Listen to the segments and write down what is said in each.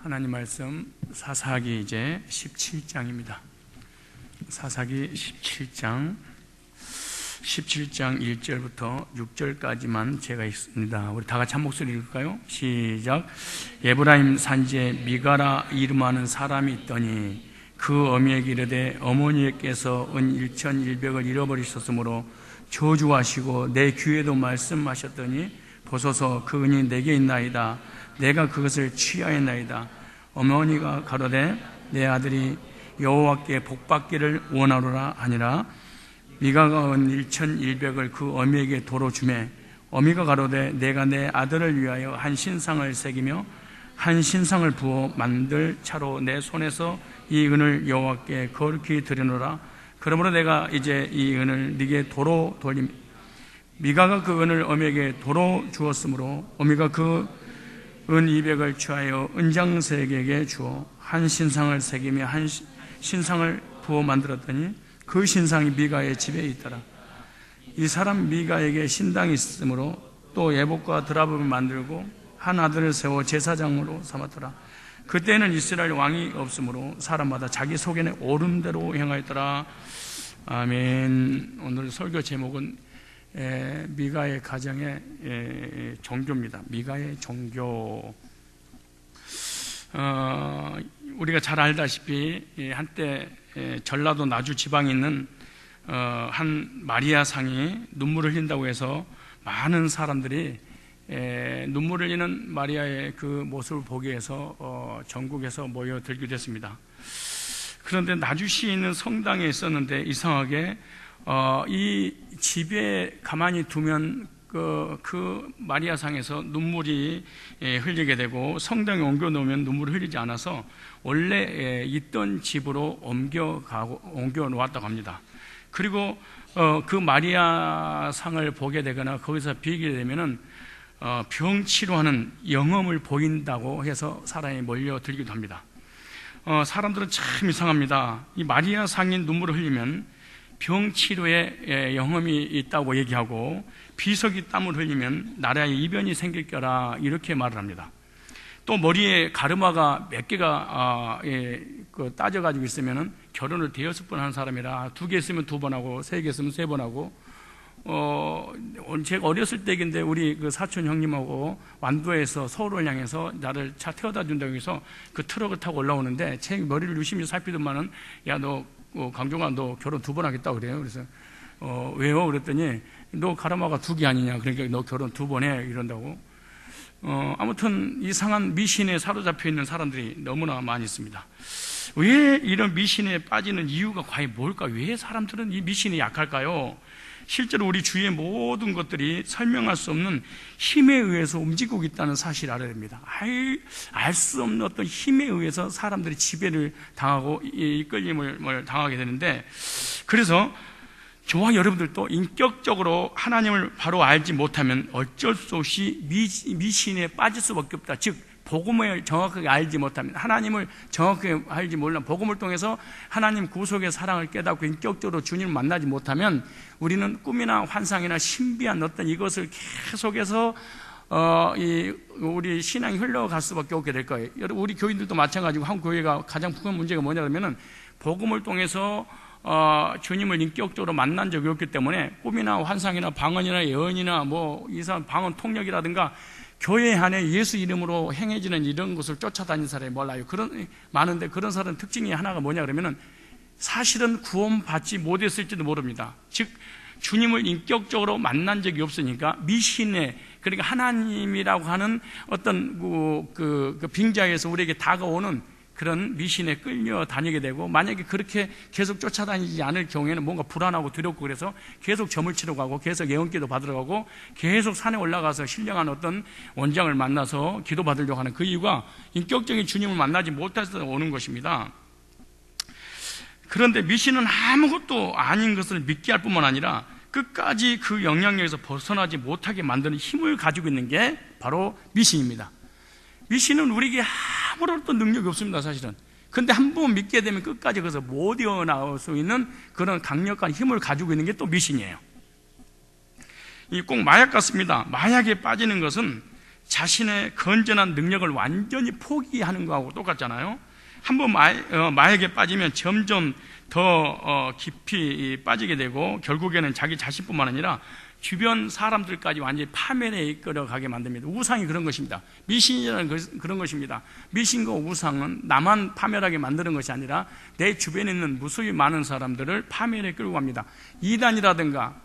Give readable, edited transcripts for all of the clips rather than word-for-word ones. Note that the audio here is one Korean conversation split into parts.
하나님 말씀 사사기 이제 17장입니다. 사사기 17장 1절부터 6절까지만 제가 읽습니다. 우리 다 같이 한 목소리 읽을까요? 시작. 에브라임 산지에 미가라 이름하는 사람이 있더니 그 어미에게 이르되 어머니께서 은 1,100을 잃어버리셨으므로 저주하시고 내 귀에도 말씀하셨더니 보소서 그 은이 내게 있나이다. 내가 그것을 취하였나이다. 어머니가 가로되 내 아들이 여호와께 복받기를 원하노라 하니라. 미가가 은 1,100을 그 어미에게 도로 주매 어미가 가로되 내가 내 아들을 위하여 한 신상을 새기며 한 신상을 부어 만들 차로 내 손에서 이 은을 여호와께 거룩히 드리노라. 그러므로 내가 이제 이 은을 네게 도로 돌림. 미가가 그 은을 어미에게 도로 주었으므로 어미가 그 은 200을 취하여 은장색에게 주어 한 신상을 새기며 한 신상을 부어 만들었더니 그 신상이 미가의 집에 있더라. 이 사람 미가에게 신당이 있으므로 또 예복과 드라복을 만들고 한 아들을 세워 제사장으로 삼았더라. 그때는 이스라엘 왕이 없으므로 사람마다 자기 속에는 옳은 대로 행하였더라. 아멘. 오늘 설교 제목은 미가의 가정의 종교입니다. 미가의 종교. 우리가 잘 알다시피 한때 전라도 나주 지방에 있는 한 마리아 상이 눈물을 흘린다고 해서 많은 사람들이 눈물을 흘리는 마리아의 그 모습을 보기 위해서 전국에서 모여들기도 했습니다. 그런데 나주시에 있는 성당에 있었는데 이상하게 이 집에 가만히 두면 그 마리아상에서 눈물이 흘리게 되고 성당에 옮겨 놓으면 눈물을 흘리지 않아서 원래 있던 집으로 옮겨 놓았다고 합니다. 그리고 그 마리아상을 보게 되거나 거기서 비게 되면은 병 치료하는 영험을 보인다고 해서 사람이 몰려들기도 합니다. 사람들은 참 이상합니다. 이 마리아상이 눈물을 흘리면 병 치료에 영험이 있다고 얘기하고 비석이 땀을 흘리면 나라에 이변이 생길 거라 이렇게 말을 합니다. 또 머리에 가르마가 몇 개가 따져가지고 있으면 결혼을 5번 하는 사람이라 2개 있으면 2번 하고 3개 있으면 3번 하고 제가 어렸을 때인데 우리 그 사촌 형님하고 완도에서 서울을 향해서 나를 차 태워다 준다고 해서 그 트럭을 타고 올라오는데 제 머리를 유심히 살피더만은 야 너 강종아 너 결혼 2번 하겠다고 그래요. 그래서 왜요? 그랬더니 너 가르마가 2개 아니냐. 그러니까 너 결혼 2번 해 이런다고. 아무튼 이상한 미신에 사로잡혀 있는 사람들이 너무나 많이 있습니다. 왜 이런 미신에 빠지는 이유가 과연 뭘까? 왜 사람들은 이 미신이 약할까요? 실제로 우리 주위의 모든 것들이 설명할 수 없는 힘에 의해서 움직이고 있다는 사실을 알아야 됩니다. 알 수 없는 어떤 힘에 의해서 사람들이 지배를 당하고 이끌림을 당하게 되는데, 그래서 저와 여러분들도 인격적으로 하나님을 바로 알지 못하면 어쩔 수 없이 미신에 빠질 수밖에 없다. 즉 복음을 정확하게 알지 못하면, 하나님을 정확하게 알지 몰라 복음을 통해서 하나님 구속의 사랑을 깨닫고 인격적으로 주님을 만나지 못하면 우리는 꿈이나 환상이나 신비한 어떤 이것을 계속해서 우리 신앙이 흘러갈 수밖에 없게 될 거예요. 우리 교인들도 마찬가지고 한국 교회가 가장 큰 문제가 뭐냐면 복음을 통해서 주님을 인격적으로 만난 적이 없기 때문에 꿈이나 환상이나 방언이나 예언이나 이상 방언 통역이라든가 교회 안에 예수 이름으로 행해지는 이런 것을 쫓아다니는 사람이 몰라요. 많은데 그런 사람 특징이 하나가 뭐냐 그러면은 사실은 구원받지 못했을지도 모릅니다. 즉 주님을 인격적으로 만난 적이 없으니까 미신에, 그러니까 하나님이라고 하는 어떤 그 빙자에서 우리에게 다가오는 그런 미신에 끌려다니게 되고, 만약에 그렇게 계속 쫓아다니지 않을 경우에는 뭔가 불안하고 두렵고 그래서 계속 점을 치러 가고 계속 예언기도 받으러 가고 계속 산에 올라가서 신령한 어떤 원장을 만나서 기도 받으려고 하는 그 이유가 인격적인 주님을 만나지 못해서 오는 것입니다. 그런데 미신은 아무것도 아닌 것을 믿게 할 뿐만 아니라 끝까지 그 영향력에서 벗어나지 못하게 만드는 힘을 가지고 있는 게 바로 미신입니다. 미신은 우리에게 아무런 어떤 능력이 없습니다, 사실은. 근데 한 번 믿게 되면 끝까지 거기서 못 이어나올 수 있는 그런 강력한 힘을 가지고 있는 게 또 미신이에요. 이 꼭 마약 같습니다. 마약에 빠지는 것은 자신의 건전한 능력을 완전히 포기하는 거하고 똑같잖아요. 한번 마약에 빠지면 점점 더 깊이 빠지게 되고 결국에는 자기 자신뿐만 아니라 주변 사람들까지 완전히 파멸에 이끌어가게 만듭니다. 우상이 그런 것입니다. 미신이라는 그런 것입니다. 미신과 우상은 나만 파멸하게 만드는 것이 아니라 내 주변에 있는 무수히 많은 사람들을 파멸에 끌고 갑니다. 이단이라든가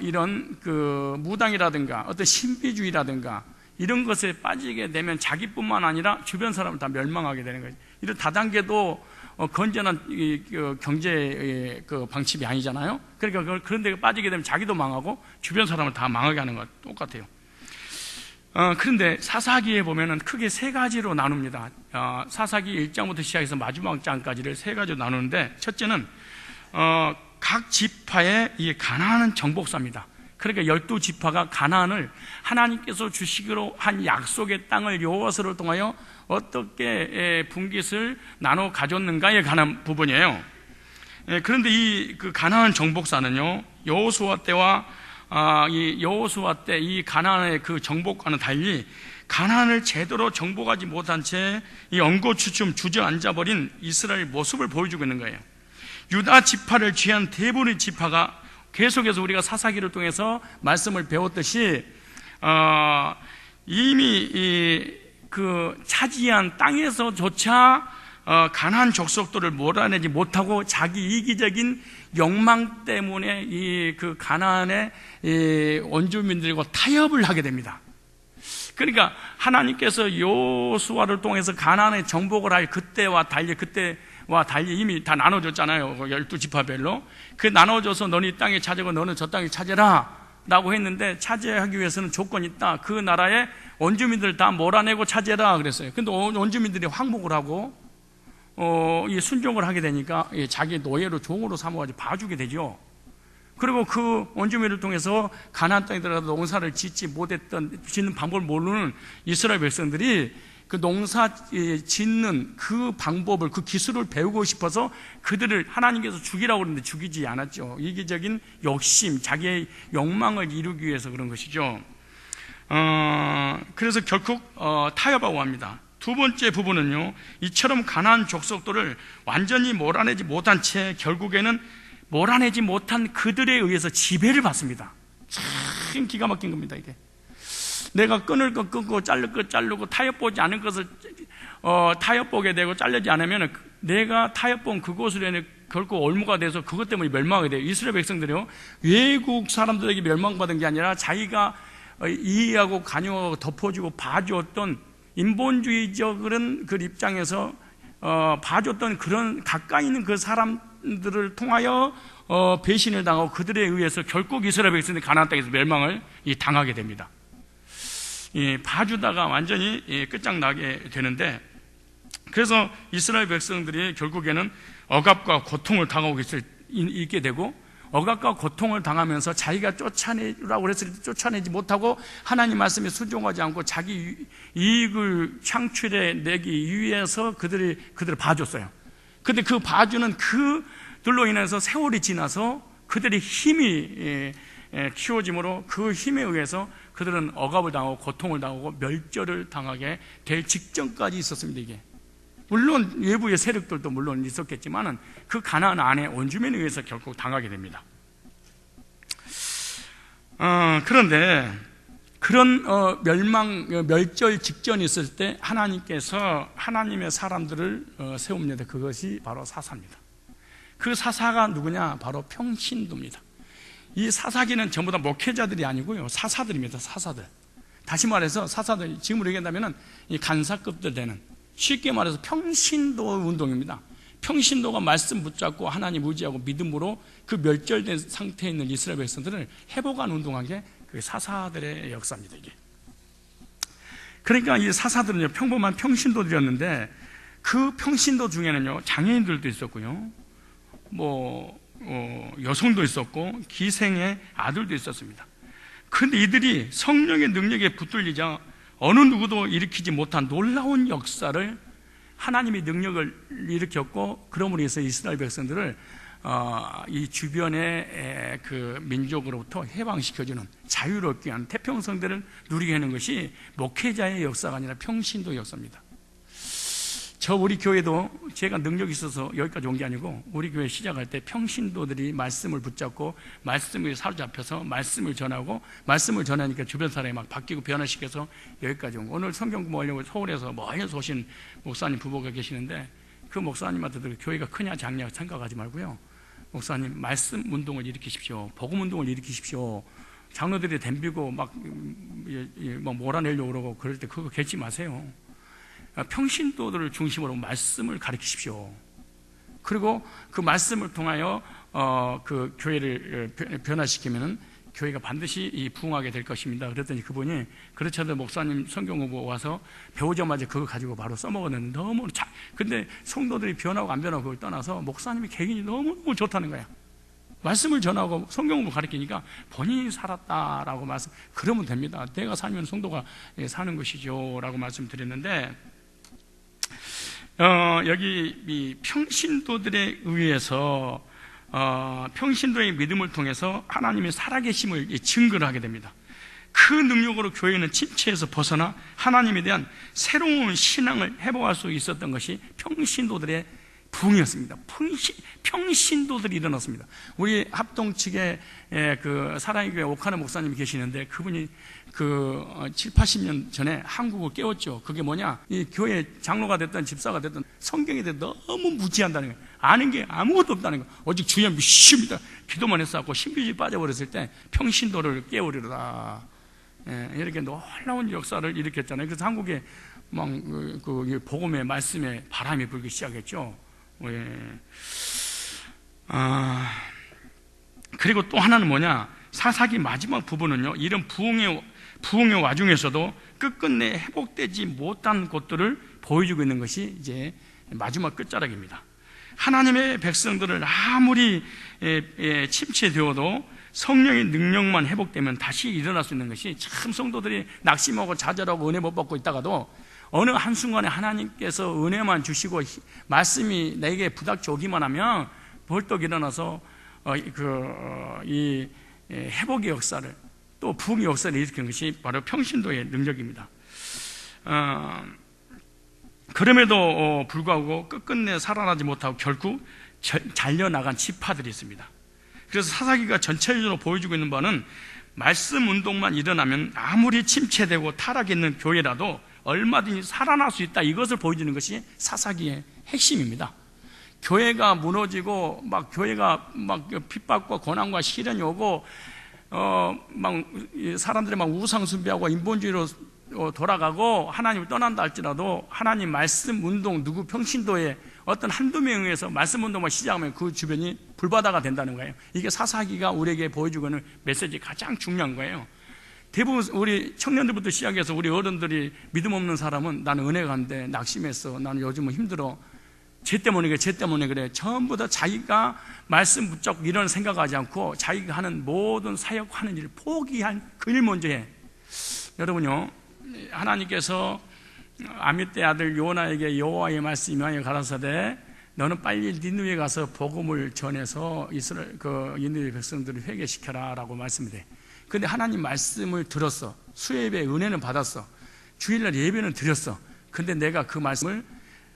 이런 그 무당이라든가 어떤 신비주의라든가 이런 것에 빠지게 되면 자기뿐만 아니라 주변 사람을 다 멸망하게 되는 거죠. 이런 다단계도 건전한 경제 그 방침이 아니잖아요. 그러니까 그런 데 빠지게 되면 자기도 망하고 주변 사람을 다 망하게 하는 것 똑같아요. 그런데 사사기에 보면은 크게 세 가지로 나눕니다. 사사기 1장부터 시작해서 마지막 장까지를 세 가지로 나누는데, 첫째는 각 지파의 이 가나안은 정복사입니다. 그러니까 12지파가 가나안을 하나님께서 주시기로 한 약속의 땅을 여호와서를 통하여 어떻게 분깃을 나눠 가졌는가에 관한 부분이에요. 그런데 이 그 가나안 정복사는요, 여호수아 때와 여호수아 때 이 가나안의 그 정복과는 달리 가나안을 제대로 정복하지 못한 채 이 엉거주춤 주저앉아버린 이스라엘 모습을 보여주고 있는 거예요. 유다 지파를 취한 대부분의 지파가 계속해서 우리가 사사기를 통해서 말씀을 배웠듯이 이미 그 차지한 땅에서조차 가나안 족속들을 몰아내지 못하고 자기 이기적인 욕망 때문에 이 그 가나안의 이 원주민들과 타협을 하게 됩니다. 그러니까 하나님께서 여호수아를 통해서 가나안의 정복을 할 그때와 달리 이미 다 나눠줬잖아요. 12지파별로. 그 나눠줘서 너는 이 땅에 차지하고 너는 저 땅에 차지해라 라고 했는데, 차지하기 위해서는 조건이 있다. 그 나라의 원주민들 다 몰아내고 차지해라 그랬어요. 근데 원주민들이 항복을 하고 이 순종을 하게 되니까 자기 노예로 종으로 삼아가지고 봐주게 되죠. 그리고 그 원주민을 통해서 가나안 땅에 들어가서 농사를 짓는 방법을 모르는 이스라엘 백성들이 그 농사 짓는 그 방법을, 그 기술을 배우고 싶어서 그들을 하나님께서 죽이라고 그러는데 죽이지 않았죠. 이기적인 욕심, 자기의 욕망을 이루기 위해서 그런 것이죠. 그래서 결국 타협하고 합니다. 두 번째 부분은요, 이처럼 가나안 족속들을 완전히 몰아내지 못한 채 결국에는 몰아내지 못한 그들에 의해서 지배를 받습니다. 참 기가 막힌 겁니다, 이게. 내가 끊을 것 끊고 자를 것 자르고 타협보지 않은 것을 타협보게 되고 자르지 않으면 내가 타협본 그곳으로는 결코 올무가 돼서 그것 때문에 멸망하게 돼요. 이스라엘 백성들이요, 외국 사람들에게 멸망받은 게 아니라 자기가 이해하고 간용하고 덮어주고 봐주었던 인본주의적 그런 그 입장에서 봐줬던 그런 가까이 있는 그 사람들을 통하여 배신을 당하고 그들에 의해서 결국 이스라엘 백성들이 가나안 땅에서 멸망을 당하게 됩니다. 봐주다가 완전히 끝장나게 되는데, 그래서 이스라엘 백성들이 결국에는 억압과 고통을 당하고 있게 되고, 억압과 고통을 당하면서 자기가 쫓아내라고 했을 때 쫓아내지 못하고 하나님 말씀에 순종하지 않고 자기 이익을 창출해내기 위해서 그들을 봐줬어요. 근데 그 봐주는 그들로 인해서 세월이 지나서 그들의 힘이 키워짐으로 그 힘에 의해서 그들은 억압을 당하고 고통을 당하고 멸절을 당하게 될 직전까지 있었습니다. 이게 물론 외부의 세력들도 물론 있었겠지만은 그 가나안 안에 원주민에 의해서 결국 당하게 됩니다. 그런데 그런 멸절 직전이 있을 때 하나님께서 하나님의 사람들을 세웁니다. 그것이 바로 사사입니다. 그 사사가 누구냐? 바로 평신도입니다. 이 사사기는 전부 다 목회자들이 아니고요, 사사들입니다. 사사들. 다시 말해서 사사들, 지금으로 얘기한다면 이 간사급들 되는, 쉽게 말해서 평신도 운동입니다. 평신도가 말씀 붙잡고 하나님 의지하고 믿음으로 그 멸절된 상태에 있는 이스라엘 백성들을 회복하는 운동한 게 그 사사들의 역사입니다. 이게. 그러니까 이 사사들은요, 평범한 평신도들이었는데 그 평신도 중에는요, 장애인들도 있었고요, 여성도 있었고 기생의 아들도 있었습니다. 그런데 이들이 성령의 능력에 붙들리자 어느 누구도 일으키지 못한 놀라운 역사를, 하나님의 능력을 일으켰고, 그러므로 해서 이스라엘 백성들을 이 주변의 그 민족으로부터 해방시켜주는 자유롭게 하는 태평성대를 누리게 하는 것이 목회자의 역사가 아니라 평신도의 역사입니다. 우리 교회도 제가 능력이 있어서 여기까지 온 게 아니고, 우리 교회 시작할 때 평신도들이 말씀을 붙잡고 말씀을 사로잡혀서 말씀을 전하고, 말씀을 전하니까 주변 사람이 막 바뀌고 변화시켜서 여기까지 온 거. 오늘 성경 공부하려고 서울에서 멀리서 오신 목사님 부부가 계시는데, 그 목사님한테도 교회가 크냐 작냐 생각하지 말고요, 목사님 말씀 운동을 일으키십시오, 복음 운동을 일으키십시오. 장로들이 덤비고 막 몰아내려고 그러고 그럴 때 그거 결지 마세요. 평신도들을 중심으로 말씀을 가르치십시오. 그리고 그 말씀을 통하여 그 교회를 변화시키면은 교회가 반드시 부흥하게 될 것입니다. 그랬더니 그분이, 그렇지 않아도 목사님 성경 공부 와서 배우자마자 그거 가지고 바로 써먹었는데 너무 근데 성도들이 변하고 안 변하고 그걸 떠나서 목사님이 개인이 너무너무 좋다는 거야. 말씀을 전하고 성경 공부 가르치니까 본인이 살았다라고 말씀, 그러면 됩니다. 내가 살면 성도가 사는 것이죠 라고 말씀드렸는데, 여기 이 평신도들에 의해서 평신도의 믿음을 통해서 하나님의 살아계심을 증거를 하게 됩니다. 그 능력으로 교회는 침체에서 벗어나 하나님에 대한 새로운 신앙을 회복할 수 있었던 것이 평신도들의 부흥이었습니다. 평신도들이 일어났습니다. 우리 합동 측에 그 사랑의 교회 옥하나 목사님이 계시는데, 그분이 그 7, 80년 전에 한국을 깨웠죠. 그게 뭐냐, 이 교회 장로가 됐든 집사가 됐든 성경에 대해 너무 무지한다는 거예요. 아는 게 아무것도 없다는 거예요. 오직 주여 믿습니다. 기도만 했었고 신비주의 빠져버렸을 때 평신도를 깨우리로다. 이렇게 놀라운 역사를 일으켰잖아요. 그래서 한국에 막 그 복음의 말씀에 바람이 불기 시작했죠. 그리고 또 하나는 뭐냐, 사사기 마지막 부분은요, 이런 부흥의 와중에서도 끝끝내 회복되지 못한 것들을 보여주고 있는 것이 이제 마지막 끝자락입니다. 하나님의 백성들을 아무리 침체되어도 성령의 능력만 회복되면 다시 일어날 수 있는 것이, 참 성도들이 낙심하고 좌절하고 은혜 못 받고 있다가도 어느 한순간에 하나님께서 은혜만 주시고 말씀이 내게 부닥쳐 오기만 하면 벌떡 일어나서 이 회복의 역사를, 또 부흥의 역사를 일으키는 것이 바로 평신도의 능력입니다. 그럼에도 불구하고 끝끝내 살아나지 못하고 결국 잘려나간 지파들이 있습니다. 그래서 사사기가 전체적으로 보여주고 있는 바는, 말씀 운동만 일어나면 아무리 침체되고 타락이 있는 교회라도 얼마든지 살아날 수 있다, 이것을 보여주는 것이 사사기의 핵심입니다. 교회가 무너지고 막 교회가 막 핍박과 고난과 시련이 오고 막 사람들이 막 우상 숭배하고 인본주의로 돌아가고 하나님을 떠난다 할지라도, 하나님 말씀 운동, 누구 평신도에 어떤 한두 명에 의해서 말씀 운동만 시작하면 그 주변이 불바다가 된다는 거예요. 이게 사사기가 우리에게 보여주고 있는 메시지 가장 중요한 거예요. 대부분 우리 청년들부터 시작해서 우리 어른들이, 믿음 없는 사람은 나는 은혜가 안 돼, 낙심했어, 나는 요즘은 힘들어, 쟤 때문에 그래, 전부 다 자기가 말씀 붙잡고 이런 생각하지 않고 자기가 하는 모든 사역하는 일을 포기한 그 일 먼저 해. 여러분요, 하나님께서 아미떼 아들 요나에게 여호와의 말씀이 임하여 가라사대, 너는 빨리 니느웨에 가서 복음을 전해서 이스라엘 니느웨 백성들을 회개시켜라라고 말씀해. 근데 하나님 말씀을 들었어. 수예배 은혜는 받았어. 주일날 예배는 드렸어. 근데 내가 그 말씀을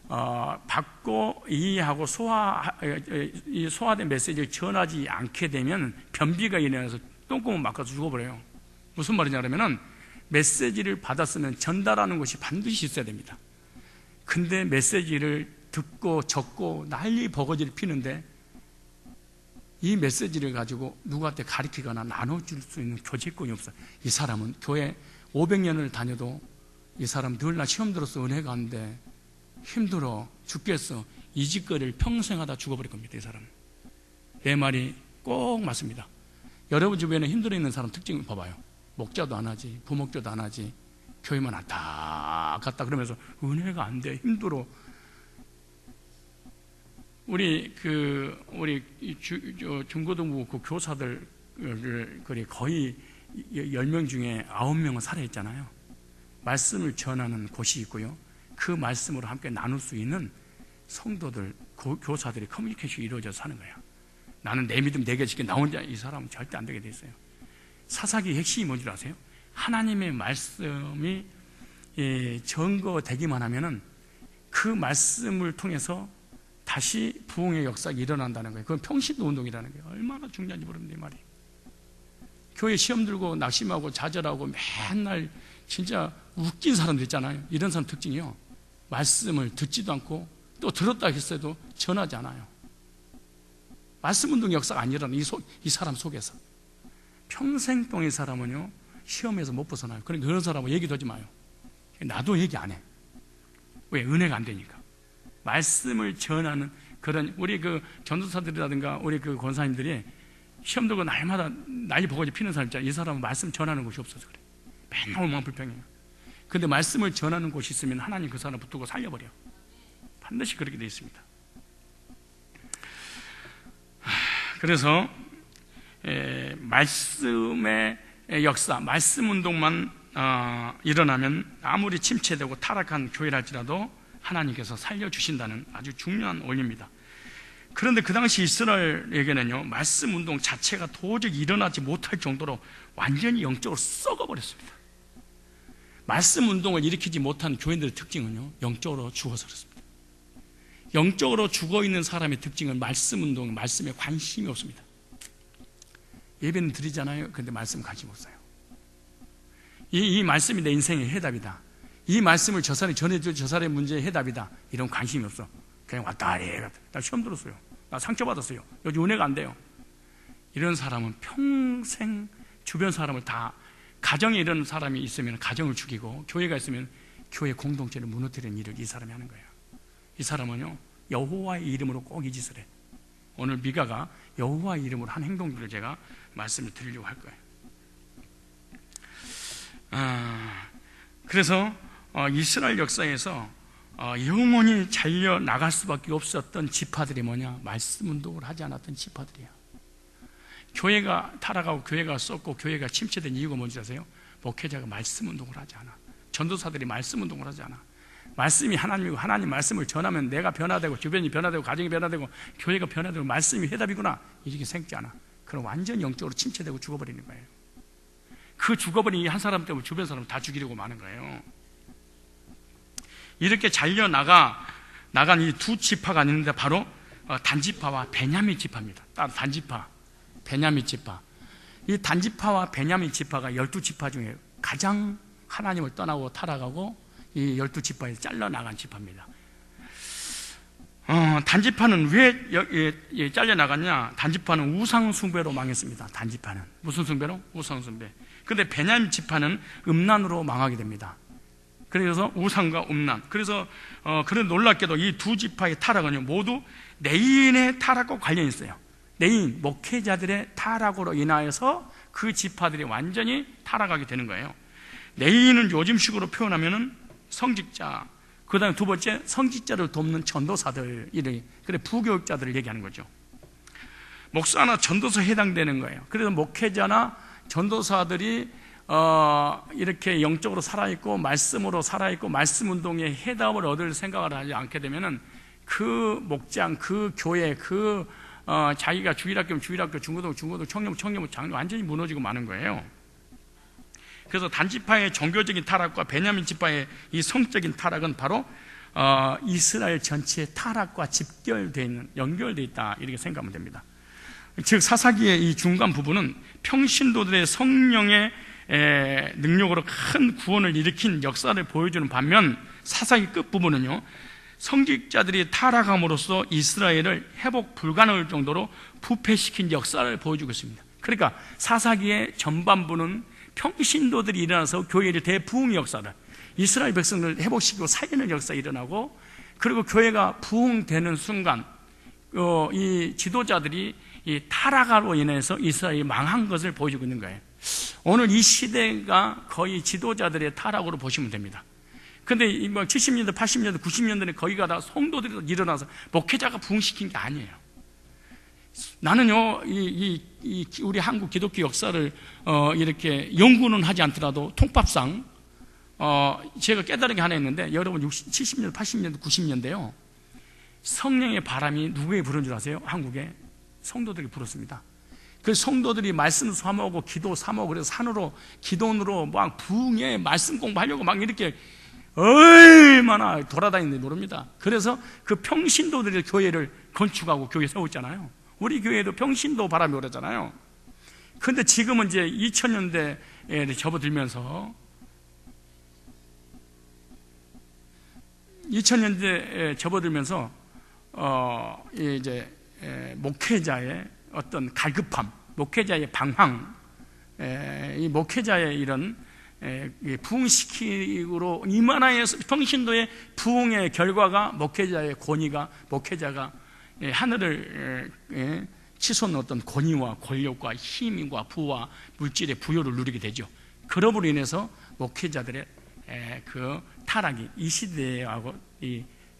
받고 이해하고 소화된 메시지를 전하지 않게 되면 변비가 일어나서 똥구멍 막아서 죽어버려요. 무슨 말이냐 그러면은, 메시지를 받았으면 전달하는 것이 반드시 있어야 됩니다. 근데 메시지를 듣고 적고 난리 버거지를 피는데, 이 메시지를 가지고 누구한테 가르치거나 나눠줄 수 있는 교제권이 없어요. 이 사람은 교회 500년을 다녀도 이 사람 늘 나 시험 들어서 은혜가 안 돼, 힘들어 죽겠어, 이 짓거리를 평생 하다 죽어버릴 겁니다. 이 사람은. 내 말이 꼭 맞습니다. 여러분 주변에 힘들어 있는 사람 특징을 봐봐요. 목자도 안 하지, 부목자도 안 하지, 교회만 왔다 갔다 그러면서 은혜가 안 돼, 힘들어. 우리 중고등부 그 교사들 거의 10명 중에 9명은 살아있잖아요. 말씀을 전하는 곳이 있고요, 그 말씀으로 함께 나눌 수 있는 성도들, 교사들이 커뮤니케이션이 이루어져서 사는 거예요. 나는 내 믿음 내게 지켜 나 혼자 이 사람은 절대 안 되게 돼 있어요. 사사기의 핵심이 뭔지 아세요? 하나님의 말씀이 증거되기만 하면은 그 말씀을 통해서 다시 부흥의 역사가 일어난다는 거예요. 그건 평신도 운동이라는 거예요. 얼마나 중요한지 모르는데 말이에요. 교회 시험 들고 낙심하고 좌절하고 맨날 진짜 웃긴 사람들 있잖아요. 이런 사람 특징이요, 말씀을 듣지도 않고 또 들었다 했어도 전하지 않아요. 말씀 운동 역사가 안 일어나는 이 사람 속에서 평생 동안 이 사람은요 시험에서 못 벗어나요. 그러니까 그런 사람하고 얘기도 하지 마요. 나도 얘기 안 해. 왜? 은혜가 안 되니까. 말씀을 전하는 그런 우리 그 전도사들이라든가 우리 그 권사님들이 시험 들고 날마다 난리 버거지 피는 사람 있잖아요. 이 사람은 말씀 전하는 곳이 없어서 그래. 맨날 얼마나 불평해요. 근데 말씀을 전하는 곳이 있으면 하나님 그 사람 붙들고 살려버려. 반드시 그렇게 되어 있습니다. 그래서 말씀의 역사, 말씀 운동만 일어나면 아무리 침체되고 타락한 교회라 할지라도 하나님께서 살려주신다는 아주 중요한 원리입니다. 그런데 그 당시 이스라엘에게는요 말씀 운동 자체가 도저히 일어나지 못할 정도로 완전히 영적으로 썩어버렸습니다. 말씀 운동을 일으키지 못한 교인들의 특징은요 영적으로 죽어서 그렇습니다. 영적으로 죽어있는 사람의 특징은 말씀 운동, 말씀에 관심이 없습니다. 예배는 드리잖아요. 그런데 말씀 관심 없어요. 이 말씀이 내 인생의 해답이다, 이 말씀을 저 사람이 전해줄 저 사람의 문제의 해답이다, 이런 관심이 없어. 그냥 왔다 해. 나 시험 들었어요, 나 상처받았어요, 요즘 은혜가 안 돼요. 이런 사람은 평생 주변 사람을 다, 가정에 이런 사람이 있으면 가정을 죽이고 교회가 있으면 교회 공동체를 무너뜨리는 일을 이 사람이 하는 거예요. 이 사람은요 여호와의 이름으로 꼭 이 짓을 해. 오늘 미가가 여호와의 이름으로 한 행동들을 제가 말씀을 드리려고 할 거예요. 그래서 이스라엘 역사에서 영원히 잘려 나갈 수밖에 없었던 지파들이 뭐냐? 말씀 운동을 하지 않았던 지파들이야. 교회가 타락하고 교회가 썩고 교회가 침체된 이유가 뭔지 아세요? 목회자가 말씀 운동을 하지 않아. 전도사들이 말씀 운동을 하지 않아. 말씀이 하나님이고 하나님 말씀을 전하면 내가 변화되고 주변이 변화되고 가정이 변화되고 교회가 변화되고 말씀이 해답이구나 이렇게 생각지 않아. 그럼 완전 영적으로 침체되고 죽어버리는 거예요. 그 죽어버린 이 한 사람 때문에 주변 사람을 다 죽이려고 마는 거예요. 이렇게 잘려 나간 이 두 지파가 있는데 바로 단지파와 베냐민 지파입니다. 단지파, 베냐민 지파. 이 단지파와 베냐민 지파가 12지파 중에 가장 하나님을 떠나고 타락하고 이 12지파에 잘려나간 지파입니다. 단지파는 왜 잘려나갔냐? 단지파는 우상숭배로 망했습니다. 단지파는 무슨 숭배로? 우상숭배. 근데 베냐민 지파는 음란으로 망하게 됩니다. 그래서 우상과 음란. 그래서 그런 놀랍게도 이 두 지파의 타락은요 모두 내인의 타락과 관련이 있어요. 내인, 목회자들의 타락으로 인하여서 그 지파들이 완전히 타락하게 되는 거예요. 내인은 요즘식으로 표현하면은 성직자, 그 다음에 두 번째 성직자를 돕는 전도사들, 그래 부교육자들을 얘기하는 거죠. 목사나 전도사에 해당되는 거예요. 그래서 목회자나 전도사들이 이렇게 영적으로 살아있고 말씀으로 살아있고 말씀 운동의 해답을 얻을 생각을 하지 않게 되면은 그 목장, 그 교회, 자기가 주일학교면 주일학교, 중고등, 청년부, 장로 완전히 무너지고 마는 거예요. 그래서 단지파의 종교적인 타락과 베냐민 지파의 이 성적인 타락은 바로 이스라엘 전체의 타락과 연결되어 있다 이렇게 생각하면 됩니다. 즉 사사기의 이 중간 부분은 평신도들의 성령의 능력으로 큰 구원을 일으킨 역사를 보여주는 반면 사사기 끝부분은요 성직자들이 타락함으로써 이스라엘을 회복 불가능할 정도로 부패시킨 역사를 보여주고 있습니다. 그러니까 사사기의 전반부는 평신도들이 일어나서 교회의 대부흥의 역사를, 이스라엘 백성을 회복시키고 살리는 역사가 일어나고, 그리고 교회가 부흥되는 순간 이 지도자들이 이 타락으로 인해서 이스라엘이 망한 것을 보여주고 있는 거예요. 오늘 이 시대가 거의 지도자들의 타락으로 보시면 됩니다. 근데 70년대, 80년대, 90년대에 거기가 다 성도들이 일어나서 목회자가 부흥시킨 게 아니에요. 나는요, 우리 한국 기독교 역사를, 이렇게 연구는 하지 않더라도 통밥상, 제가 깨달은 게 하나 있는데, 여러분 70년대, 80년대, 90년대요. 성령의 바람이 누구에게 부른 줄 아세요? 한국에? 성도들이 부르습니다. 그 성도들이 말씀 사모하고 기도 사모하고 그래서 산으로 기도원으로 막 부흥회 말씀 공부하려고 막 이렇게 얼마나 돌아다니는지 모릅니다. 그래서 그 평신도들이 교회를 건축하고 교회 세웠잖아요. 우리 교회도 평신도 바람이 오르잖아요. 그런데 지금은 이제 2000년대에 접어들면서 2000년대에 접어들면서 이제 목회자의 어떤 갈급함, 목회자의 방황, 이 목회자의 이런 부흥시키기로 이만하여 평신도의 부흥의 결과가 목회자의 권위가 목회자가 하늘을 치솟는 어떤 권위와 권력과 힘과 부와 물질의 부여를 누리게 되죠. 그러므로 인해서 목회자들의 그 타락이 이 시대하고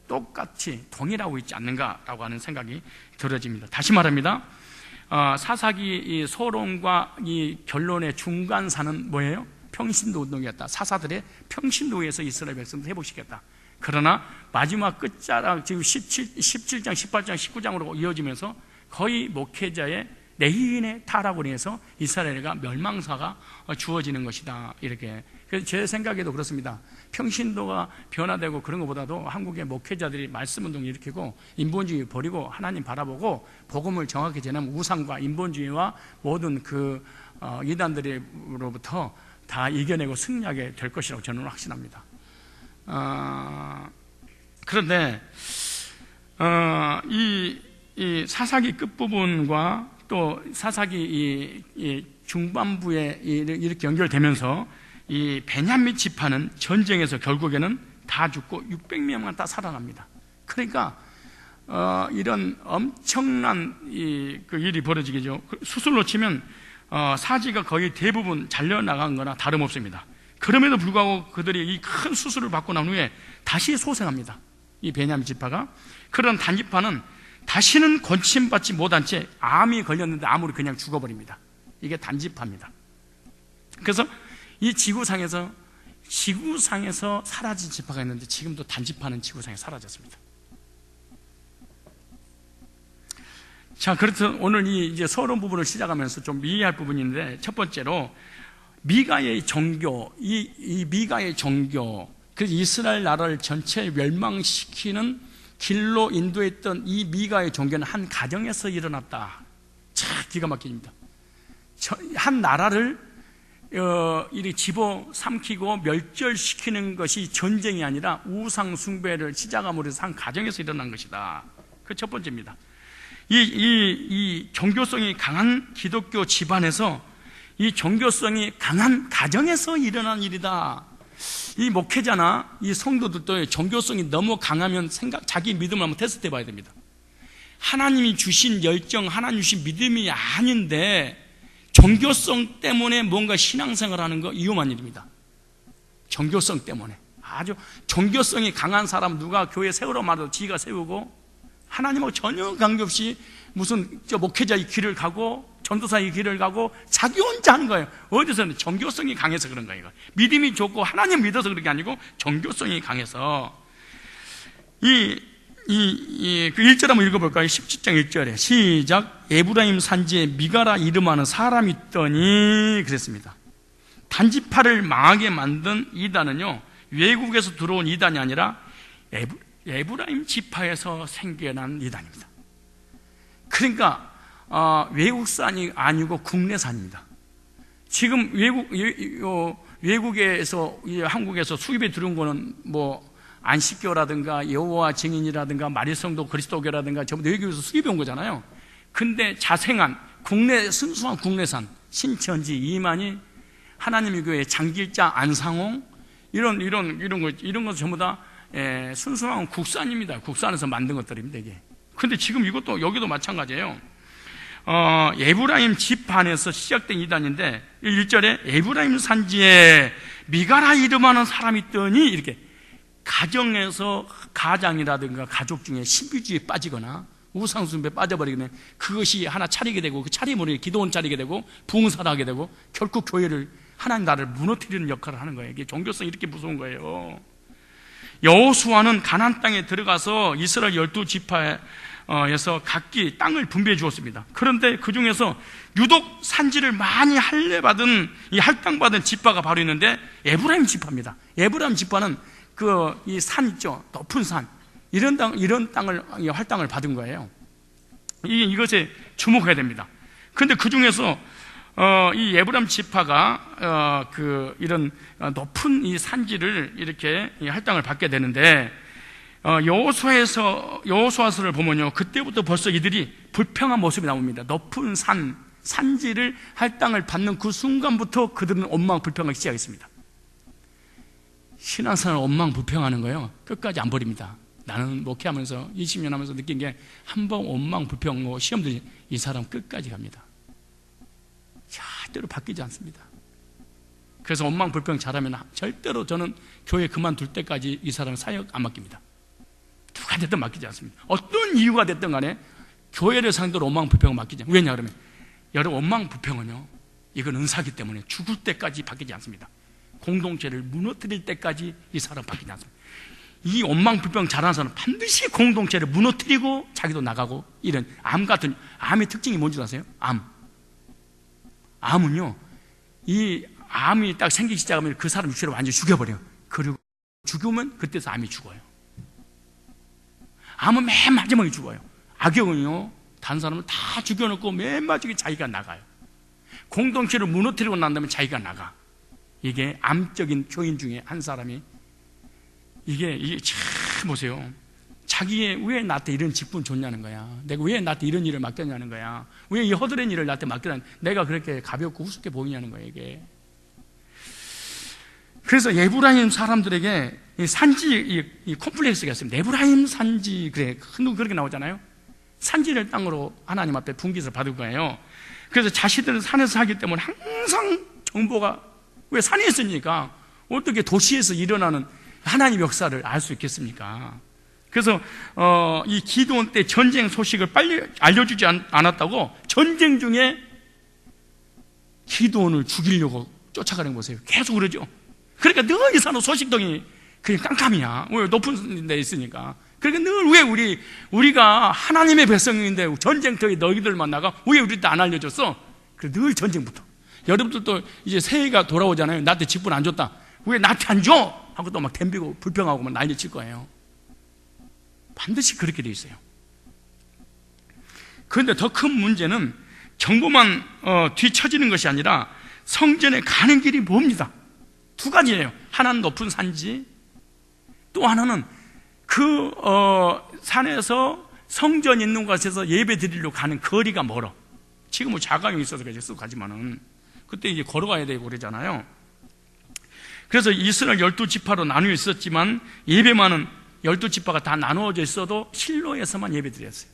똑같이 동일하고 있지 않는가라고 하는 생각이 들어집니다. 다시 말합니다. 사사기 소론과 이 결론의 중간사는 뭐예요? 평신도 운동이었다. 사사들의 평신도에서 이스라엘 백성을 회복시켰다. 그러나 마지막 끝자락 지금 17장, 18장, 19장으로 이어지면서 거의 목회자의 내인의 타락으로 인해서 이스라엘과 멸망사가 주어지는 것이다. 이렇게. 그래서 제 생각에도 그렇습니다. 평신도가 변화되고 그런 것보다도 한국의 목회자들이 말씀운동을 일으키고 인본주의 버리고 하나님 바라보고 복음을 정확히 전하면 우상과 인본주의와 모든 그 이단들로부터 다 이겨내고 승리하게 될 것이라고 저는 확신합니다. 그런데 이 사사기 끝부분과 또 사사기 이 중반부에 이렇게 연결되면서 이 베냐민 지파는 전쟁에서 결국에는 다 죽고 600명만 다 살아납니다. 그러니까 이런 엄청난 그 일이 벌어지겠죠. 수술로 치면 사지가 거의 대부분 잘려나간 거나 다름없습니다. 그럼에도 불구하고 그들이 이 큰 수술을 받고 난 후에 다시 소생합니다. 이 베냐민 지파가. 그런 단지파는 다시는 권침받지 못한 채 암이 걸렸는데 암으로 그냥 죽어버립니다. 이게 단지파입니다. 그래서 이 지구상에서 사라진 지파가 있는데 지금도 단지파는 지구상에 사라졌습니다. 자, 그래서 오늘 이제 서론 부분을 시작하면서 좀 이해할 부분인데, 첫 번째로 미가의 종교, 이 미가의 종교, 그 이스라엘 나라를 전체 멸망시키는 길로 인도했던 이 미가의 종교는 한 가정에서 일어났다. 참 기가 막힙니다. 한 나라를 이렇게 집어삼키고 멸절시키는 것이 전쟁이 아니라 우상 숭배를 시작함으로 해서 한 가정에서 일어난 것이다. 그 첫 번째입니다. 이 종교성이 강한 기독교 집안에서 이 종교성이 강한 가정에서 일어난 일이다. 이 목회자나 이 성도들도 종교성이 너무 강하면 자기 믿음을 한번 테스트 해봐야 됩니다. 하나님이 주신 열정, 하나님 주신 믿음이 아닌데 종교성 때문에 뭔가 신앙생활을 하는 거 위험한 일입니다. 종교성 때문에. 아주 종교성이 강한 사람 누가 교회 세우러 말해도 지가 세우고 하나님하고 전혀 관계없이 무슨 목회자의 길을 가고 전도사의 길을 가고 자기 혼자 하는 거예요. 어디서는 종교성이 강해서 그런 거예요. 믿음이 좋고 하나님 믿어서 그런 게 아니고 종교성이 강해서. 그 1절 한번 읽어볼까요? 17장 1절에 시작. 에브라임 산지에 미가라 이름하는 사람이 있더니 그랬습니다. 단지파를 망하게 만든 이단은요, 외국에서 들어온 이단이 아니라 에브라임 지파에서 생겨난 이단입니다. 그러니까 외국산이 아니고 국내산입니다. 지금 외국에서 한국에서 수입에 들어온 거는 뭐 안식교라든가 여호와 증인이라든가 마리성도 그리스도교라든가 전부 외국에서 수입해 온 거잖아요. 근데 자생한 순수한 국내산 신천지, 이만희, 하나님의 교회, 장길자, 안상홍 이런 것 전부 다 순수한 국산입니다. 국산에서 만든 것들입니다, 이게. 근데 지금 이것도 여기도 마찬가지예요. 에브라임 지판에서 시작된 이단인데 1절에 에브라임 산지에 미가라 이름하는 사람이 있더니 이렇게 가정에서 가장이라든가 가족 중에 신비주의에 빠지거나 우상숭배에 빠져버리게 되면 그것이 하나 차리게 되고 그 차림으로 기도원 차리게 되고 부흥사를 하게 되고 결국 교회를 하나님 나라를 무너뜨리는 역할을 하는 거예요. 이게 종교성이 이렇게 무서운 거예요. 여호수아는 가나안 땅에 들어가서 이스라엘 12지파에 에서 각기 땅을 분배해 주었습니다. 그런데 그 중에서 유독 산지를 많이 할례받은, 이 할당받은 지파가 바로 있는데 에브라임 지파입니다. 에브라임 지파는 이 산 있죠, 높은 산, 이런 땅을, 할당을 받은 거예요. 이것에 주목해야 됩니다. 그런데 그 중에서 이 에브라임 지파가 이런 높은 이 산지를 이렇게 할당을 받게 되는데, 여호수아서를 보면요, 그때부터 벌써 이들이 불평한 모습이 나옵니다. 높은 산지를 할당을 받는 그 순간부터 그들은 원망 불평하기 시작했습니다. 신앙생활을 원망 불평하는 거예요. 끝까지 안 버립니다. 나는 목회하면서 20년 하면서 느낀 게, 한 번 원망 불평하고 시험 들이 이 사람 끝까지 갑니다. 절대로 바뀌지 않습니다. 그래서 원망 불평 잘하면 절대로 저는 교회 그만둘 때까지 이 사람 사역 안 맡깁니다. 누가 됐든 맡기지 않습니다. 어떤 이유가 됐든 간에 교회를 상대로 원망 불평을 맡기지 않습니다. 왜냐 그러면, 여러분, 원망 불평은요, 이건 은사기 때문에 죽을 때까지 바뀌지 않습니다. 공동체를 무너뜨릴 때까지 이 사람 바뀌지 않습니다. 이 원망 불평 잘하는 사람은 반드시 공동체를 무너뜨리고 자기도 나가고, 이런 암의 특징이 뭔지 아세요? 암은요, 이 암이 딱 생기기 시작하면 그 사람 육체를 완전히 죽여버려요. 그리고 죽으면 그때서 암이 죽어요. 암은 맨 마지막에 죽어요. 악역은요, 다른 사람을 다 죽여놓고 맨 마지막에 자기가 나가요. 공동체를 무너뜨리고 난 다음에 자기가 나가. 이게 암적인 교인 중에 한 사람이, 이게 참 보세요. 자기의 왜 나한테 이런 직분 줬냐는 거야. 내가 왜 나한테 이런 일을 맡겼냐는 거야. 왜 이 허드렛 일을 나한테 맡겼냐는, 내가 그렇게 가볍고 우습게 보이냐는 거야, 이게. 그래서 에브라임 사람들에게 이 산지, 이 콤플렉스가 있습니다. 에브라임 산지, 그렇게 나오잖아요. 산지를 땅으로 하나님 앞에 분깃을 받을 거예요. 그래서 자신들은 산에서 하기 때문에 항상 정보가, 왜 산에 있으니까 어떻게 도시에서 일어나는 하나님의 역사를 알 수 있겠습니까? 그래서 이 기드온 때 전쟁 소식을 빨리 알려주지 않았다고 전쟁 중에 기드온을 죽이려고 쫓아가는 거 보세요. 계속 그러죠. 그러니까 늘 이 사람 소식통이 그냥 깜깜이야. 왜? 높은 데 있으니까. 그러니까 늘 왜 우리가 하나님의 백성인데 전쟁터에 너희들만 나가 왜 우리한테 안 알려줬어? 그래, 늘 전쟁부터. 여러분들도 이제 새해가 돌아오잖아요. 나한테 직분 안 줬다. 왜 나한테 안 줘? 하고 또 막 덤비고 불평하고 막 난리 칠 거예요. 반드시 그렇게 돼 있어요. 그런데 더 큰 문제는 정보만 뒤처지는 것이 아니라 성전에 가는 길이 뭡니다. 두 가지예요. 하나는 높은 산지, 또 하나는 산에서 성전 있는 곳에서 예배 드리려고 가는 거리가 멀어. 지금은 자가용이 있어서 계속 가지만은 그때 이제 걸어가야 되고 그러잖아요. 그래서 이스라엘 12지파로 나누어 있었지만 예배만은 12지파가 다 나누어져 있어도 실로에서만 예배 드렸어요.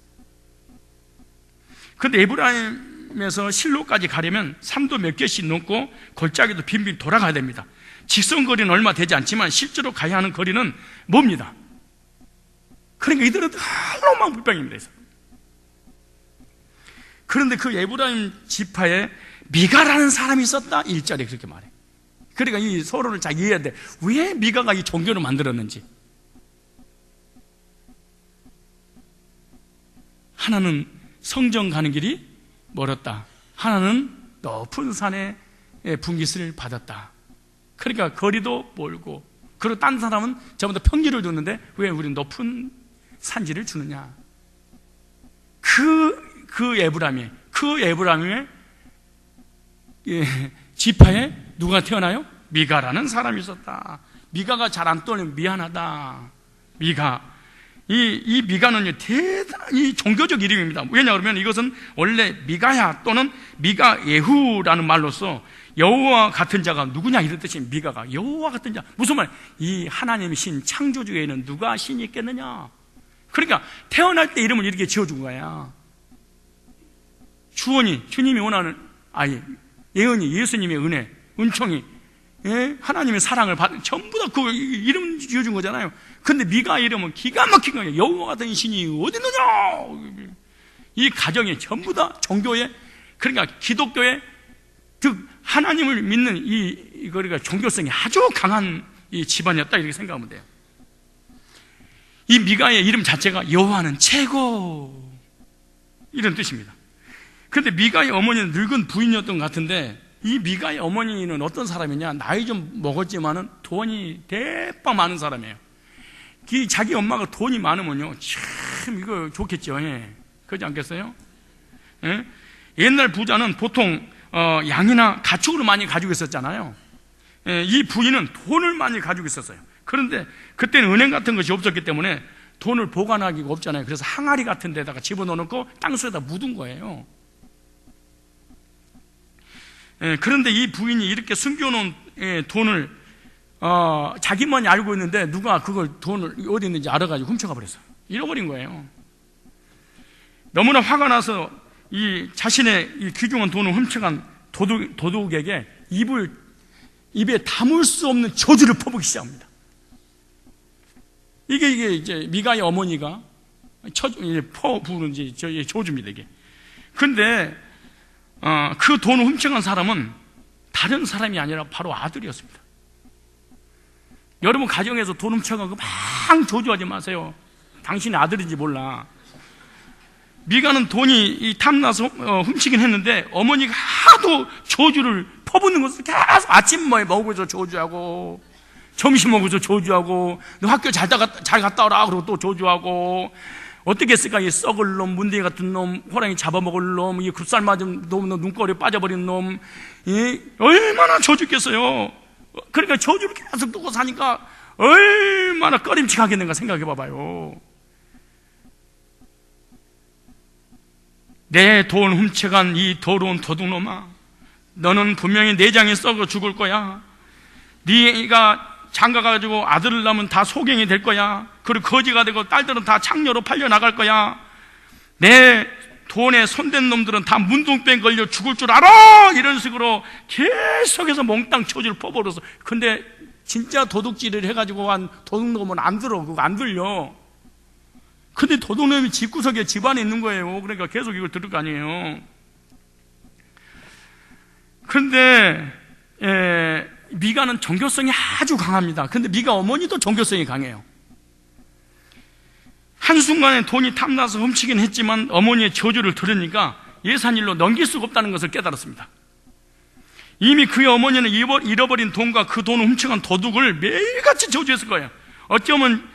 그런데 에브라임에서 실로까지 가려면 산도 몇 개씩 넘고 골짜기도 빈빈 돌아가야 됩니다. 직선거리는 얼마 되지 않지만 실제로 가야 하는 거리는 뭡니다. 그러니까 이들은 홀로만 불평입니다. 그런데 그 에브라임 지파에 미가라는 사람이 있었다. 1절에 그렇게 말해. 그러니까 이 서로를 잘 이해해야 돼. 왜 미가가 이 종교를 만들었는지. 하나는 성전 가는 길이 멀었다. 하나는 높은 산에 분깃을 받았다. 그러니까 거리도 멀고, 그리고 딴 사람은 전부 다 평지를 줬는데 왜 우리는 높은 산지를 주느냐. 그 에브라임의 지파에 누가 태어나요? 미가라는 사람이 있었다. 미가가 잘 안 떠올리면 미안하다. 이 미가는요, 대단히 종교적 이름입니다. 왜냐 그러면 이것은 원래 미가야 또는 미가 예후라는 말로서 여호와 같은 자가 누구냐 이런 뜻이. 미가가 여호와 같은 자, 무슨 말? 이 하나님의 신 창조주에는 누가 신이 있겠느냐. 그러니까 태어날 때 이름을 이렇게 지어준 거야. 주님이 원하는 예언이, 예수님의 은혜, 은총이, 하나님의 사랑을 받은, 전부 다 그 이름 지어준 거잖아요. 근데 미가 이름은 기가 막힌 거예요. 여호와 같은 신이 어디 있느냐. 이 가정이 전부 다 종교에, 그러니까 기독교의 즉 하나님을 믿는 그러니까 종교성이 아주 강한 이 집안이었다, 이렇게 생각하면 돼요. 이 미가의 이름 자체가 여호와는 최고 이런 뜻입니다. 그런데 미가의 어머니는 늙은 부인이었던 것 같은데, 이 미가의 어머니는 어떤 사람이냐, 나이 좀 먹었지만은 돈이 대빵 많은 사람이에요. 자기 엄마가 돈이 많으면요 참 이거 좋겠죠. 예. 그렇지 않겠어요? 예? 옛날 부자는 보통 양이나 가축을 많이 가지고 있었잖아요. 예, 이 부인은 돈을 많이 가지고 있었어요. 그런데 그때는 은행 같은 것이 없었기 때문에 돈을 보관하기가 없잖아요. 그래서 항아리 같은 데다가 집어넣어놓고 땅속에다 묻은 거예요. 예, 그런데 이 부인이 이렇게 숨겨놓은 돈을 자기만이 알고 있는데 누가 그걸 돈을 어디 있는지 알아가지고 훔쳐가 버렸어요. 잃어버린 거예요. 너무나 화가 나서 이 자신의 이 귀중한 돈을 훔쳐간 도둑에게 입에 담을 수 없는 저주를 퍼붓기 시작합니다. 이게 이제 미가의 어머니가 퍼부는 저주입니다, 이게. 근데, 그 돈을 훔쳐간 사람은 다른 사람이 아니라 바로 아들이었습니다. 여러분 가정에서 돈 훔쳐가고 막 저주하지 마세요. 당신의 아들인지 몰라. 미가는 돈이 탐나서 훔치긴 했는데 어머니가 하도 저주를 퍼붓는 것을 계속 아침 먹으면서 저주하고, 점심 먹으면서 저주하고, 너 학교 잘 갔다 오라 그러고 또 저주하고, 어떻게 했을까? 이 썩을 놈, 문둥이 같은 놈, 호랑이 잡아먹을 놈, 이 굽살 맞은 놈, 눈꼬리에 빠져버린 놈, 얼마나 저주겠어요. 그러니까 저주를 계속 두고 사니까 얼마나 꺼림칙하겠는가 생각해 봐봐요. 내 돈 훔쳐간 이 더러운 도둑놈아, 너는 분명히 내장이 썩어 죽을 거야. 네가 장가가지고 아들을 낳으면 다 소경이 될 거야. 그리고 거지가 되고 딸들은 다 창녀로 팔려나갈 거야. 내 돈에 손댄 놈들은 다 문둥병 걸려 죽을 줄 알아! 이런 식으로 계속해서 몽땅 저주를 퍼버려서. 근데 진짜 도둑질을 해가지고 한 도둑놈은 안 들어. 그거 안 들려. 근데 도둑놈이 집구석에 집안에 있는 거예요. 그러니까 계속 이걸 들을 거 아니에요. 그런데 미가는 종교성이 아주 강합니다. 근데 미가 어머니도 종교성이 강해요. 한순간에 돈이 탐나서 훔치긴 했지만 어머니의 저주를 들으니까 예산일로 넘길 수가 없다는 것을 깨달았습니다. 이미 그의 어머니는 잃어버린 돈과 그 돈을 훔쳐간 도둑을 매일같이 저주했을 거예요. 어쩌면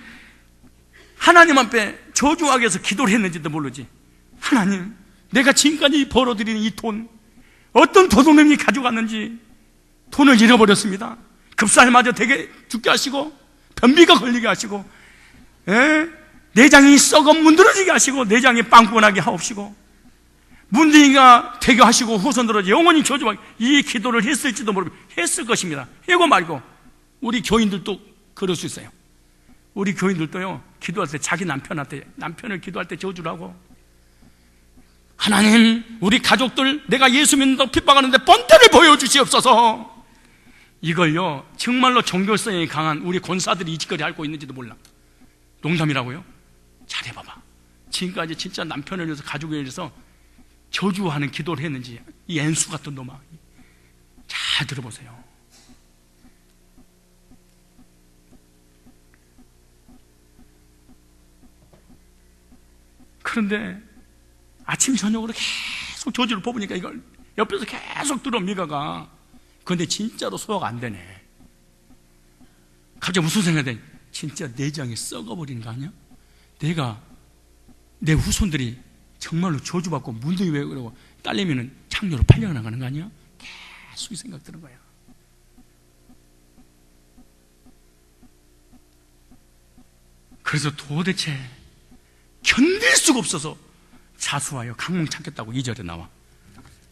하나님 앞에 저주하기 위해서 기도를 했는지도 모르지. 하나님, 내가 지금까지 벌어들이는 이 돈, 어떤 도둑놈이 가져갔는지 돈을 잃어버렸습니다. 급살 맞아 되게 죽게 하시고, 변비가 걸리게 하시고, 내장이 썩어 문드러지게 하시고, 내장이 빵꾸나게 하옵시고, 문둥이가 되게 하시고, 후손들어 영원히 저주하게. 이 기도를 했을지도 모르고 했을 것입니다. 해고 말고. 우리 교인들도 그럴 수 있어요. 우리 교인들도요, 기도할 때 자기 남편을 기도할 때 저주를 하고, 하나님, 우리 가족들 내가 예수 믿는다고 핍박하는데 본때를 보여주시옵소서. 이걸요, 정말로 종교성이 강한 우리 권사들이 이 짓거리 앓고 있는지도 몰라. 농담이라고요? 잘해봐봐. 지금까지 진짜 남편을 위해서, 가족을 위해서 저주하는 기도를 했는지, 이 앤수 같은 놈아, 잘 들어보세요. 그런데 아침 저녁으로 계속 저주를 뽑으니까 이걸 옆에서 계속 들어, 미가가. 그런데 진짜로 소화가 안 되네. 갑자기 무슨 생각이 돼? 진짜 내장이 썩어버리는 거 아니야? 내 후손들이 정말로 저주받고 문둥이 왜 그러고 딸내미는 창녀로 팔려나가는 거 아니야? 계속 이 생각 드는 거야. 그래서 도대체 견딜 수가 없어서 자수하여 강몽 찾겠다고 2절에 나와.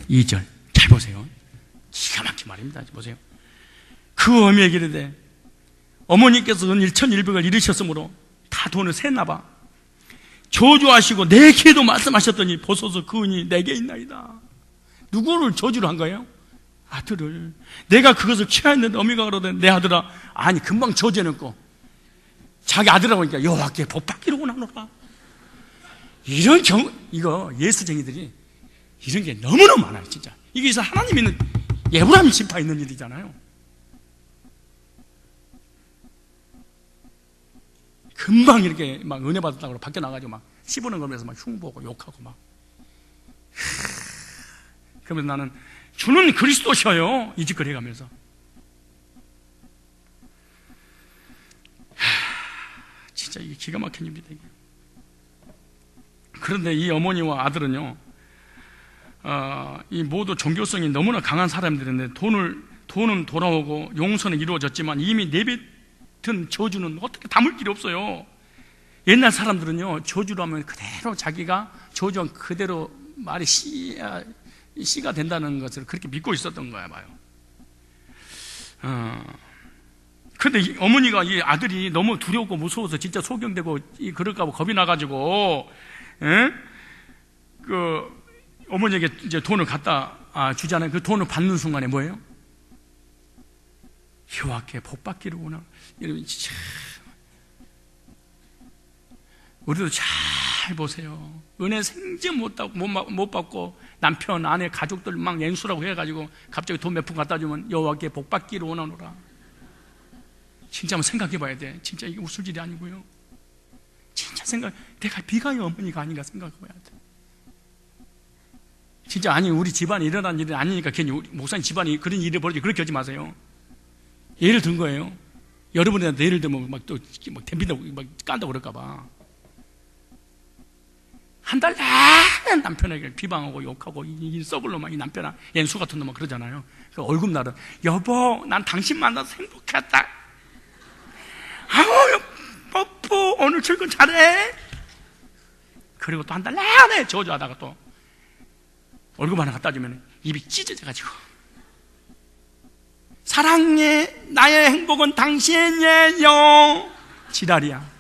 2절 잘 보세요. 기가 막힌 말입니다. 보세요. 그 어미에게 이르되 어머니께서 은 1,100을 잃으셨으므로 다 돈을 샜나 봐. 저주하시고 내게도 말씀하셨더니 보소서 그 은이 내게 있나이다. 누구를 저주를 한 거예요? 아들을. 내가 그것을 취하였는데 어미가 그러더니 내 아들아, 아니 금방 저주해놓고 자기 아들이라고 하니까 여호와께 복 받기로 하노라. 이거 예수쟁이들이 이런 게 너무너무 많아요, 진짜. 이게 있어 하나님 있는, 에브라임 지파 있는 일이잖아요. 금방 이렇게 막 은혜 받았다고 밖에 나가지고 막 씹으는 거면서 막 흉보고 욕하고 막. 그러면서 나는 주는 그리스도셔요, 이 짓거리 가면서. 진짜 이게 기가 막힌 일입니다, 이게. 그런데 이 어머니와 아들은요, 이 모두 종교성이 너무나 강한 사람들인데 돈은 돌아오고 용서는 이루어졌지만 이미 내뱉은 저주는 어떻게 담을 길이 없어요. 옛날 사람들은요, 저주로 하면 그대로 자기가 저주한 그대로 말이 씨가 된다는 것을 그렇게 믿고 있었던 거야 봐요. 근데 어머니가 이 아들이 너무 두렵고 무서워서 진짜 소경되고 그럴까 봐 겁이 나가지고, 그 어머니에게 이제 돈을 갖다 주잖아요. 그 돈을 받는 순간에 뭐예요? 여호와께 복 받기를 원하는. 우리도 잘 보세요. 은혜 생전 못 받고 남편, 아내, 가족들 막 연수라고 해가지고 갑자기 돈 몇 푼 갖다 주면 여호와께 복 받기를 원하노라. 진짜 한번 생각해 봐야 돼. 진짜 이게 웃을 일이 아니고요. 진짜 내가 비가의 어머니가 아닌가 생각해 봐야 돼. 진짜 아니, 우리 집안에 일어난 일은 아니니까 괜히 목사님 집안이 그런 일이 벌어지고 그렇게 하지 마세요. 예를 든 거예요. 여러분한테 예를 들면 막 또 막 댐빈다고 막 깐다고 그럴까봐. 한 달 내내 남편에게 비방하고 욕하고 이 썩을 놈아, 이 남편아, 연수 같은 놈아 그러잖아요. 그 월급날은 여보, 난 당신 만나서 행복했다. 아우, 뽀뽀, 오늘 출근 잘해. 그리고 또 한 달 내내 저주하다가 또 월급 하나 갖다 주면 입이 찢어져가지고, 사랑해, 나의 행복은 당신이에요. 지랄이야.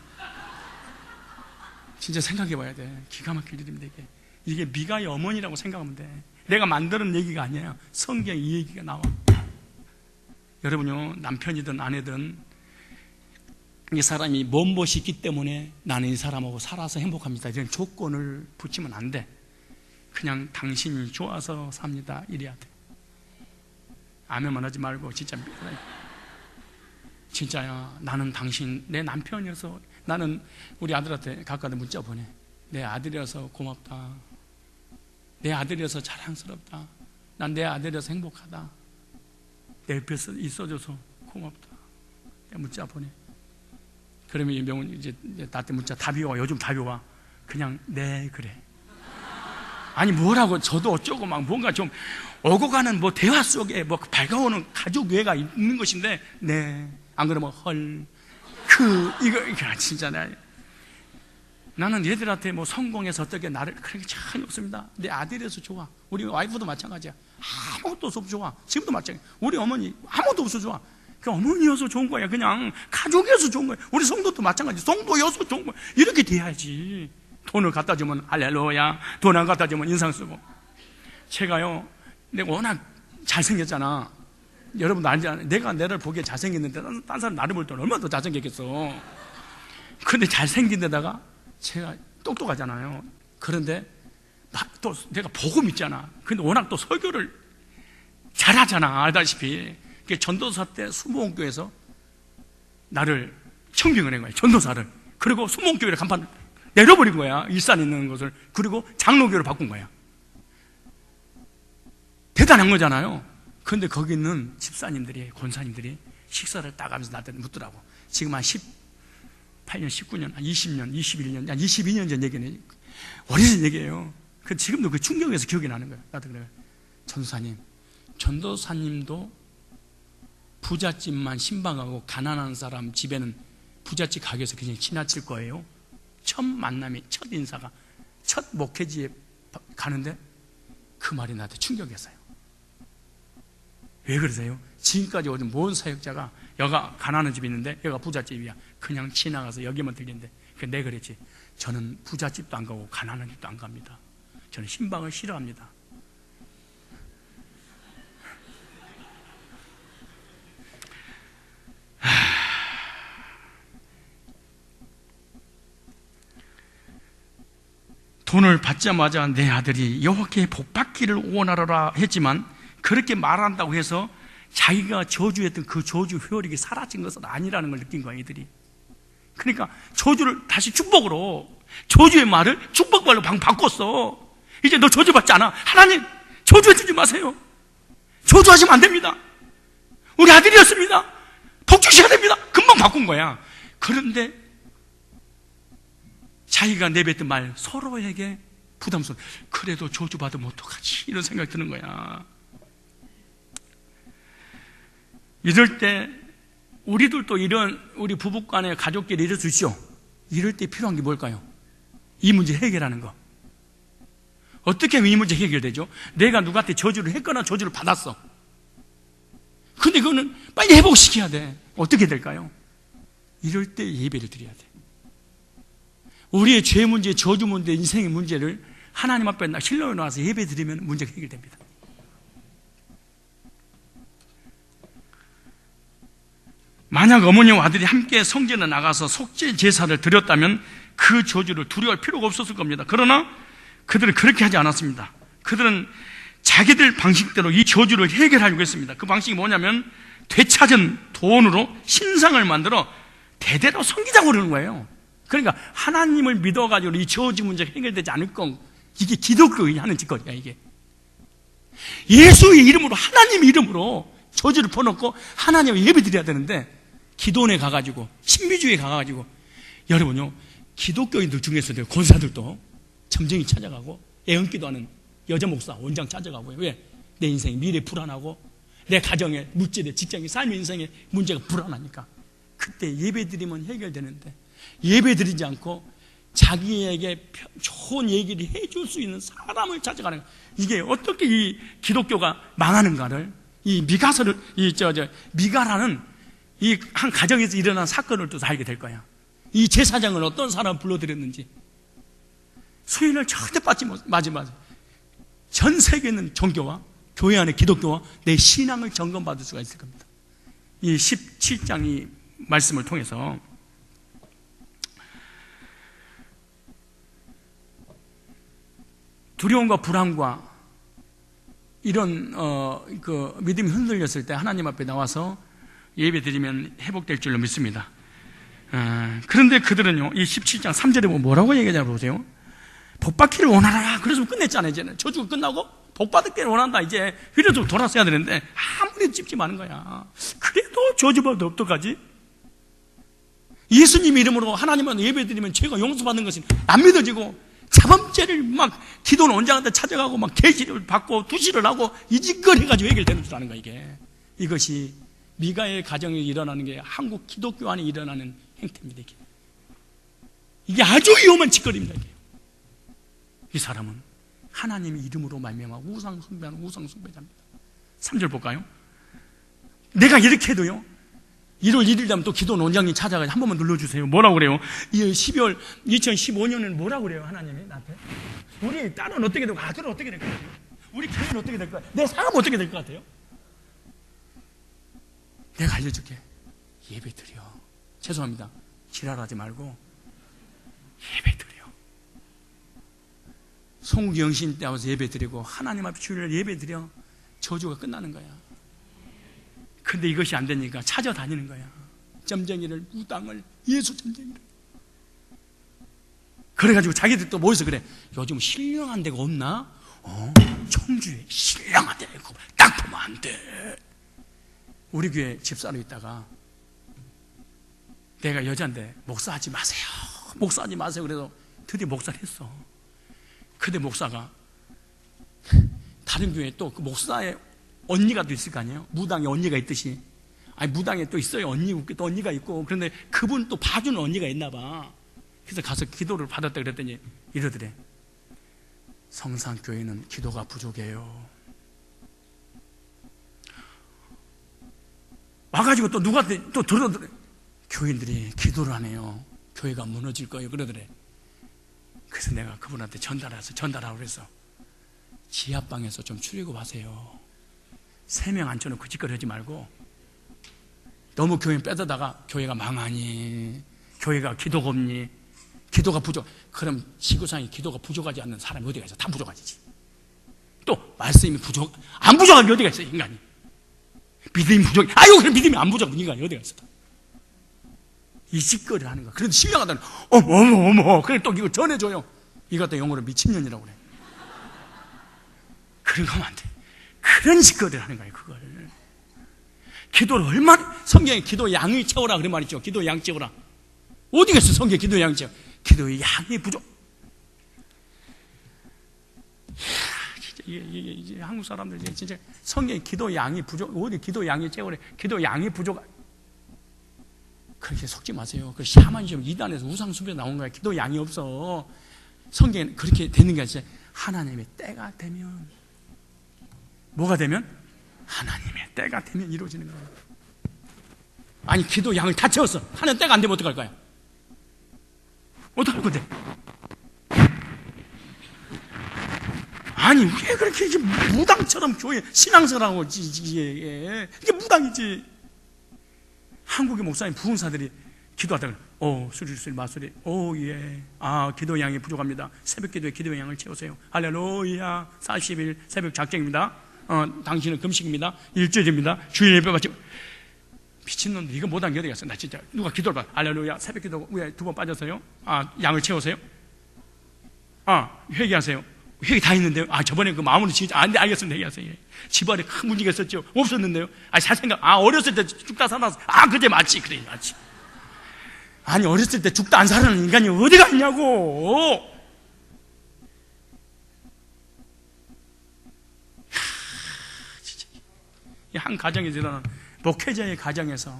진짜 생각해 봐야 돼. 기가 막힐 일입니다, 이게. 이게 미가의 어머니라고 생각하면 돼. 내가 만드는 얘기가 아니에요. 성경에 이 얘기가 나와. 여러분요, 남편이든 아내든 이 사람이 뭔 있기 때문에 나는 이 사람하고 살아서 행복합니다, 이런 조건을 붙이면 안 돼. 그냥 당신이 좋아서 삽니다, 이래야 돼. 아멘만 하지 말고 진짜야, 나는 당신 내 남편이어서, 나는 우리 아들한테 가까이 문자 보내. 내 아들이어서 고맙다. 내 아들이어서 자랑스럽다. 난 내 아들이어서 행복하다. 내 옆에 있어줘서 고맙다. 문자 보내. 그러면 이 명은 이제 나한테 문자 답이 와. 요즘 답이 와. 그냥 네 그래. 아니 뭐라고, 저도 어쩌고 막 뭔가 좀 오고 가는 뭐 대화 속에 뭐 밝아오는 가족 외가 있는 것인데, 네, 안 그러면 헐, 이거 진짜 나는 얘들한테 뭐 성공해서 어떻게 나를 그렇게 전혀 없습니다. 내 아들에서 좋아. 우리 와이프도 마찬가지야. 아무것도 없어 좋아. 지금도 마찬가지야. 우리 어머니 아무것도 없어 좋아. 그 어머니여서 좋은 거야. 그냥 가족이어서 좋은 거야. 우리 성도도 마찬가지. 성도여서 좋은 거야. 이렇게 돼야지. 돈을 갖다 주면 할렐루야, 돈 안 갖다 주면 인상 쓰고. 제가요, 내가 워낙 잘생겼잖아. 여러분도 알잖아요. 내가 나를 보기에 잘생겼는데 딴 사람 나를 볼 때는 얼마나 더 잘생겼겠어. 근데 잘생긴 데다가 제가 똑똑하잖아요. 그런데 또 내가 복음 있잖아. 근데 워낙 또 설교를 잘하잖아, 알다시피. 전도사 때 수목교에서 나를 청빙을 한 거야, 전도사를. 그리고 수목교회를 간판 내려버린 거야, 일산에 있는 것을. 그리고 장로교를 바꾼 거야. 대단한 거잖아요. 근데 거기 있는 집사님들이, 권사님들이 식사를 딱 하면서 나한테 묻더라고. 지금 한 18년, 19년, 한 20년, 21년, 한 22년 전 얘기네. 오래전 얘기예요. 지금도 그 충격에서 기억이 나는 거야. 나도 그래. 전도사님도 부잣집만 신방하고 가난한 사람 집에는 부잣집 가게에서 그냥 지나칠 거예요. 첫 만남이, 첫 인사가, 첫 목회지에 가는데 그 말이 나한테 충격이었어요. 왜 그러세요? 지금까지 오던 모든 사역자가 여가 가난한 집이 있는데 여가 부잣집이야. 그냥 지나가서 여기만 들리는데, 내가 그랬지. 저는 부잣집도 안 가고 가난한 집도 안 갑니다. 저는 신방을 싫어합니다. 돈을 받자마자 내 아들이 여호와께 복받기를 원하노라 했지만, 그렇게 말한다고 해서 자기가 저주했던 그 저주 효력이 사라진 것은 아니라는 걸 느낀 거야, 이들이. 그러니까 저주를 다시 축복으로, 저주의 말을 축복말로 바꿨어. 이제 너 저주받지 않아. 하나님, 저주해주지 마세요. 저주하시면 안 됩니다. 우리 아들이었습니다. 복주셔야 됩니다. 금방 바꾼 거야. 그런데 자기가 내뱉은 말 서로에게 부담스러워. 그래도 저주받으면 어떡하지? 이런 생각이 드는 거야. 이럴 때 우리들도 우리 부부간에 가족끼리 이럴 수 있죠. 이럴 때 필요한 게 뭘까요? 이 문제 해결하는 거. 어떻게 하면 이 문제 해결되죠? 내가 누구한테 저주를 했거나 저주를 받았어. 근데 그거는 빨리 회복시켜야 돼. 어떻게 될까요? 이럴 때 예배를 드려야 돼. 우리의 죄 문제, 저주 문제, 인생의 문제를 하나님 앞에 신령에 나와서 예배 드리면 문제가 해결됩니다. 만약 어머니와 아들이 함께 성전에 나가서 속죄 제사를 드렸다면 그 저주를 두려워할 필요가 없었을 겁니다. 그러나 그들은 그렇게 하지 않았습니다. 그들은 자기들 방식대로 이 저주를 해결하려고 했습니다. 그 방식이 뭐냐면 되찾은 돈으로 신상을 만들어 대대로 섬기자고 그러는 거예요. 그러니까 하나님을 믿어가지고 이 저주 문제가 해결되지 않을 건 이게 기독교인이 하는 짓거리야. 이게 예수의 이름으로, 하나님 이름으로 저주를 퍼놓고 하나님을 예배드려야 되는데 기도원에 가가지고, 신비주의에 가가지고, 여러분요, 기독교인들 중에서도 권사들도 점쟁이 찾아가고 애언기도 하는 여자 목사 원장 찾아가고요. 왜? 내 인생이 미래 불안하고 내 가정에 물질에 직장에 삶의 인생에 문제가 불안하니까. 그때 예배드리면 해결되는데 예배드리지 않고 자기에게 좋은 얘기를 해줄 수 있는 사람을 찾아가는 거예요. 이게 어떻게 이 기독교가 망하는가를, 이 미가서를, 미가라는 이 한 가정에서 일어난 사건을 또 알게 될 거야. 이 제사장을 어떤 사람 불러들였는지. 수인을 절대 빠지 마지. 전 세계에 있는 종교와 교회 안의 기독교와 내 신앙을 점검받을 수가 있을 겁니다. 이 17장 이 말씀을 통해서 두려움과 불안과 이런 그 믿음이 흔들렸을 때 하나님 앞에 나와서 예배드리면 회복될 줄로 믿습니다. 그런데 그들은요, 이 17장 3절에 보면 뭐라고 얘기하냐 보세요. 복받기를 원하라. 그래서 끝냈잖아요. 이제는 저주가 끝나고 복받기를 원한다. 이제 휘려서 돌아서야 되는데 아무리 찝찝하는 거야. 그래도 저주받아도 어떡하지? 예수님 이름으로 하나님한테 예배드리면 죄가 용서받는 것이 안 믿어지고 자범죄를 막 기도는 원장한테 찾아가고 막 계시를 받고 투시를 하고 이 짓거리 해가지고 해결되는 줄 아는 거야. 이것이 미가의 가정에 일어나는 게 한국 기독교 안에 일어나는 행태입니다. 이게 아주 위험한 짓거리입니다. 이 사람은 하나님의 이름으로 말미암아 우상 숭배하는 우상 숭배자입니다. 3절 볼까요? 내가 이렇게 해도요, 1월 1일 되면 또 기도 원장님 찾아가서 한 번만 눌러주세요. 뭐라고 그래요? 12월 2015년에는 뭐라고 그래요? 하나님이 나한테 우리 딸은 어떻게 될까? 아들은 어떻게 될 것 같아요? 우리 교회는 어떻게 될 것 같아요? 내 사람은 어떻게 될 것 같아요? 내가 알려줄게. 예배 드려. 죄송합니다. 지랄하지 말고 예배 드려. 송구 영신 때 와서 예배 드리고 하나님 앞에 주일날 예배 드려. 저주가 끝나는 거야. 근데 이것이 안 되니까 찾아다니는 거야. 점쟁이를, 무당을, 예수 점쟁이를. 그래가지고 자기들 또 모여서 그래. 요즘 신령한 데가 없나? 청주에 신령한 데가 있고 딱 보면 안 돼. 우리 교회 집사로 있다가 내가 여자인데 목사하지 마세요. 목사하지 마세요. 그래서 드디어 목사를 했어. 근데 목사가 다른 교회에 또 그 목사의 언니가 또 있을 거 아니에요? 무당에 언니가 있듯이. 아니, 무당에 또 있어요. 또 언니가 있고. 그런데 그분 또 봐주는 언니가 있나 봐. 그래서 가서 기도를 받았다 그랬더니 이러더래. 성산교회는 기도가 부족해요. 와가지고 또 누구한테 또 들어더래. 교인들이 기도를 안 해요. 교회가 무너질 거예요. 그러더래. 그래서 내가 그분한테 전달하라고 그래서 지하방에서 좀 출입하세요. 3명 앉혀놓고 짓거리 하지 말고 너무 교회 빼다가 교회가 망하니, 교회가 기도가 없니, 기도가 부족. 그럼 지구상에 기도가 부족하지 않는 사람이 어디가 있어? 다 부족하지. 또 말씀이 안 부족한 게 어디가 있어? 인간이 믿음이 부족해. 아유, 그래 믿음이 안 부족한 인간이 어디가 있어? 이 짓거리를 하는 거야. 그래도 신령하다는, 어머. 그래 또 이거 전해줘요. 이것도 영어로 미친년이라고 그래. 그런 거 하면 안 돼. 그런 짓거리를 하는 거예요, 그걸. 기도를 얼마나, 성경에 기도 양을 채워라 그런 말 있죠. 기도 양 채워라. 어디 갔어, 성경에 기도 양 채워. 기도의 양이 부족. 진짜 이게 한국 사람들 진짜 성경에 기도 양이 부족. 어디 기도 양이 채워래. 기도 양이 부족. 그렇게 속지 마세요. 그 샤머니즘 이단에서 우상숭배 나온 거야. 기도 양이 없어. 성경에 그렇게 되는 게 아니라 하나님의 때가 되면, 뭐가 되면? 하나님의 때가 되면 이루어지는 거예요. 아니 기도 양을 다 채웠어. 하나님 때가 안 되면 어떡할 거야? 어떡할 건데? 아니 왜 그렇게 이제 무당처럼 교회 신앙생활하고 이게 무당이지. 한국의 목사님 부흥사들이 기도하다가 수리수리 마수리 예. 기도 양이 부족합니다. 새벽 기도에 기도 양을 채우세요. 할렐루야. 40일 새벽 작정입니다. 당신은 금식입니다. 일주일입니다. 주일 예배 받지. 미친놈들 이거 못한 게 어디 갔어. 나 진짜 누가 기도를 봐. 할렐루야. 새벽 기도 왜 2번 빠졌어요? 양을 채우세요. 회개하세요. 회개 다 했는데요. 저번에 그 마음으로 진짜 알겠습니다. 회개하세요. 집안에 큰 문제가 있었죠. 없었는데요. 잘 생각. 어렸을 때 죽다 살았어. 그때 맞지. 그래 맞지. 아니 어렸을 때 죽다 안 살아는 인간이 어디가 있냐고. 진짜. 한 가정에서 일어난 목회자의 가정에서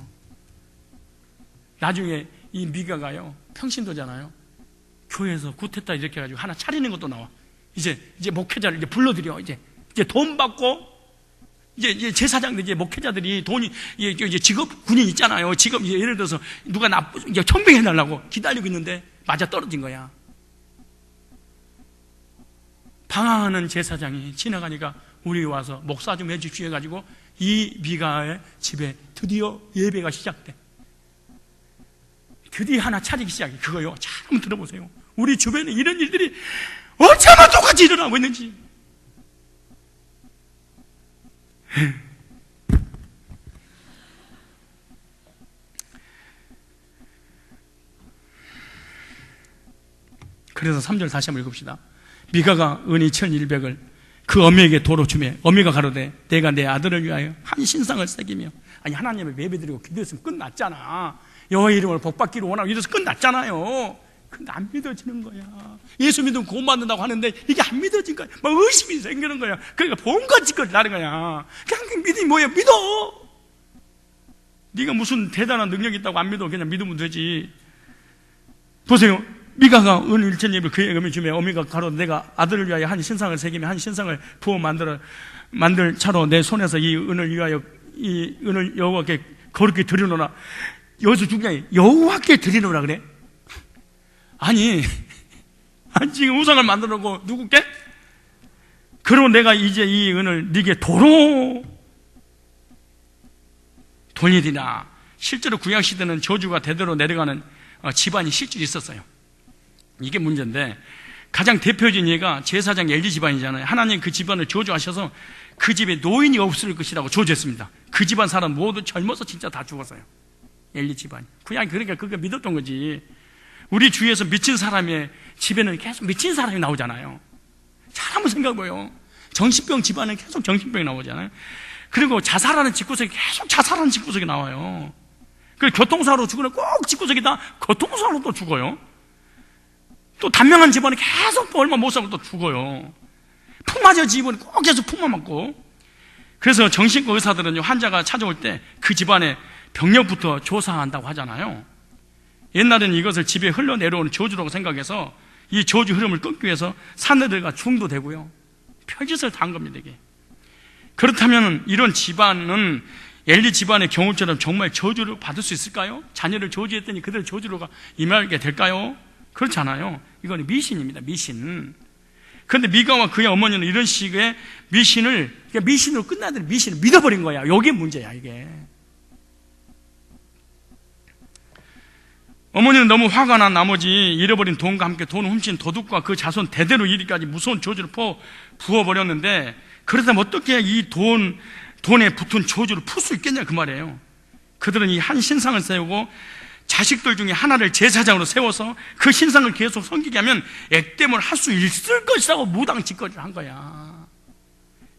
나중에 이 미가가요 평신도잖아요. 교회에서 굿했다 이렇게 해가지고 하나 차리는 것도 나와. 이제 목회자를 이제 불러들여. 이제 돈 받고 이제 제사장들 이제 목회자들이 돈이 이제 직업 군인 있잖아요. 직업 예를 들어서 누가 이제 청빙해 달라고 기다리고 있는데 맞아 떨어진 거야. 방황하는 제사장이 지나가니까 우리 와서 목사 좀 해주시오 해가지고 이 미가의 집에 드디어 예배가 시작돼. 드디어 하나 차리기 시작해. 그거요. 잘 한번 들어보세요. 우리 주변에 이런 일들이 어쩌면 똑같이 일어나고 있는지. 그래서 3절 다시 한번 읽읍시다. 미가가 은이 1,100을 그 어미에게 도로 주매 어미가 가로되 내가 내 아들을 위하여 한 신상을 새기며. 아니 하나님의 예배드리고 기도했으면 끝났잖아. 여호와의 이름을 복받기를 원하고 이래서 끝났잖아요. 근데 안 믿어지는 거야. 예수 믿으면 구원 받는다고 하는데 이게 안 믿어진 거야. 막 의심이 생기는 거야. 그러니까 본것 짓거리 나는 거야. 그냥 믿음이 뭐야? 믿어. 네가 무슨 대단한 능력이 있다고 안 믿어. 그냥 믿으면 되지. 보세요. 미가가 은 1,200을 그의 어미 주매 어미가 가로되 내가 아들을 위하여 한 신상을 새기며 한 신상을 부어 만들 차로 내 손에서 이 은을 위하여 이 은을 여호와께 거룩히 드리노라. 여기서 중요해. 여호와께 드리노라 그래. 아니 지금 우상을 만들어 놓고 누구께? 그리고 내가 이제 이 은을 네게 도로 돌리리라. 실제로 구약시대는 저주가 대대로 내려가는 집안이 실제로 있었어요. 이게 문제인데 가장 대표적인 예가 제사장 엘리 집안이잖아요. 하나님 그 집안을 저주하셔서 그 집에 노인이 없을 것이라고 저주했습니다. 그 집안 사람 모두 젊어서 진짜 다 죽었어요. 엘리 집안이. 그러니까 그거 믿었던 거지. 우리 주위에서 미친 사람의 집에는 계속 미친 사람이 나오잖아요. 잘 한번 생각해봐요. 정신병 집안은 계속 정신병이 나오잖아요. 그리고 자살하는 집구석이 계속 자살하는 집구석이 나와요. 그리고 교통사고로 죽으면 꼭 집구석이다 교통사고로 또 죽어요. 또 단명한 집안은 계속 또 얼마 못 살고 또 죽어요. 품 맞아 집은 꼭 계속 품만 맞고. 그래서 정신과 의사들은요, 환자가 찾아올 때 그 집안의 병력부터 조사한다고 하잖아요. 옛날에는 이것을 집에 흘러내려오는 저주라고 생각해서 이 저주 흐름을 끊기 위해서 사내들과 중도 되고요. 별짓을 다 한 겁니다, 이게. 그렇다면 이런 집안은 엘리 집안의 경우처럼 정말 저주를 받을 수 있을까요? 자녀를 저주했더니 그들 저주로가 임하게 될까요? 그렇지 않아요. 이건 미신입니다, 미신. 그런데 미가와 그의 어머니는 이런 식의 미신으로 끝나야 되는 미신을 믿어버린 거야. 이게 문제야, 이게. 어머니는 너무 화가 난 나머지 잃어버린 돈과 함께 돈을 훔친 도둑과 그 자손 대대로 이리까지 무서운 저주를 부어버렸는데, 그렇다면 어떻게 이 돈에 붙은 저주를 풀 수 있겠냐 그 말이에요. 그들은 이 한 신상을 세우고 자식들 중에 하나를 제사장으로 세워서 그 신상을 계속 섬기게 하면 액땜을 할 수 있을 것이라고 무당짓거리를 한 거야.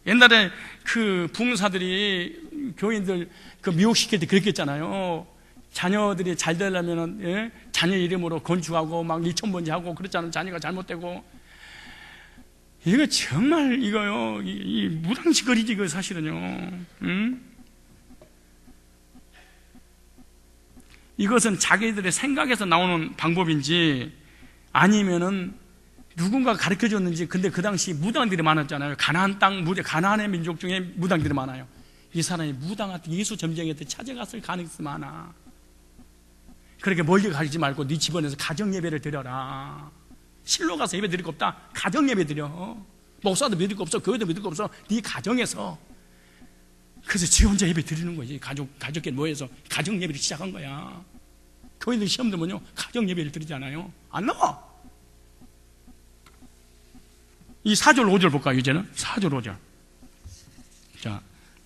옛날에 그 부흥사들이 교인들 그 미혹시킬 때 그렇게 했잖아요. 자녀들이 잘 되려면 자녀 이름으로 건축하고 막 일천번제하고 그랬잖아요. 자녀가 잘못되고. 이거 정말 이거요, 이 무당짓거리지 그 사실은요. 이것은 자기들의 생각에서 나오는 방법인지 아니면은 누군가 가르쳐 줬는지. 근데 그 당시 무당들이 많았잖아요. 가나안 땅, 가나안의 민족 중에 무당들이 많아요. 이 사람이 무당한테 예수 점쟁이한테 찾아갔을 가능성이 많아. 그렇게 멀리 가지 말고 네 집안에서 가정 예배를 드려라. 실로 가서 예배 드릴 거 없다. 가정 예배 드려. 목사도 믿을 거 없어. 교회도 믿을 거 없어. 네 가정에서. 그래서 지 혼자 예배 드리는 거지. 가족끼리 모여서 가정 예배를 시작한 거야. 교회들 시험 들면요, 가정 예배를 드리잖아요. 안 나와. 이 4절 5절 볼까요? 이제는 4절 5절. 자,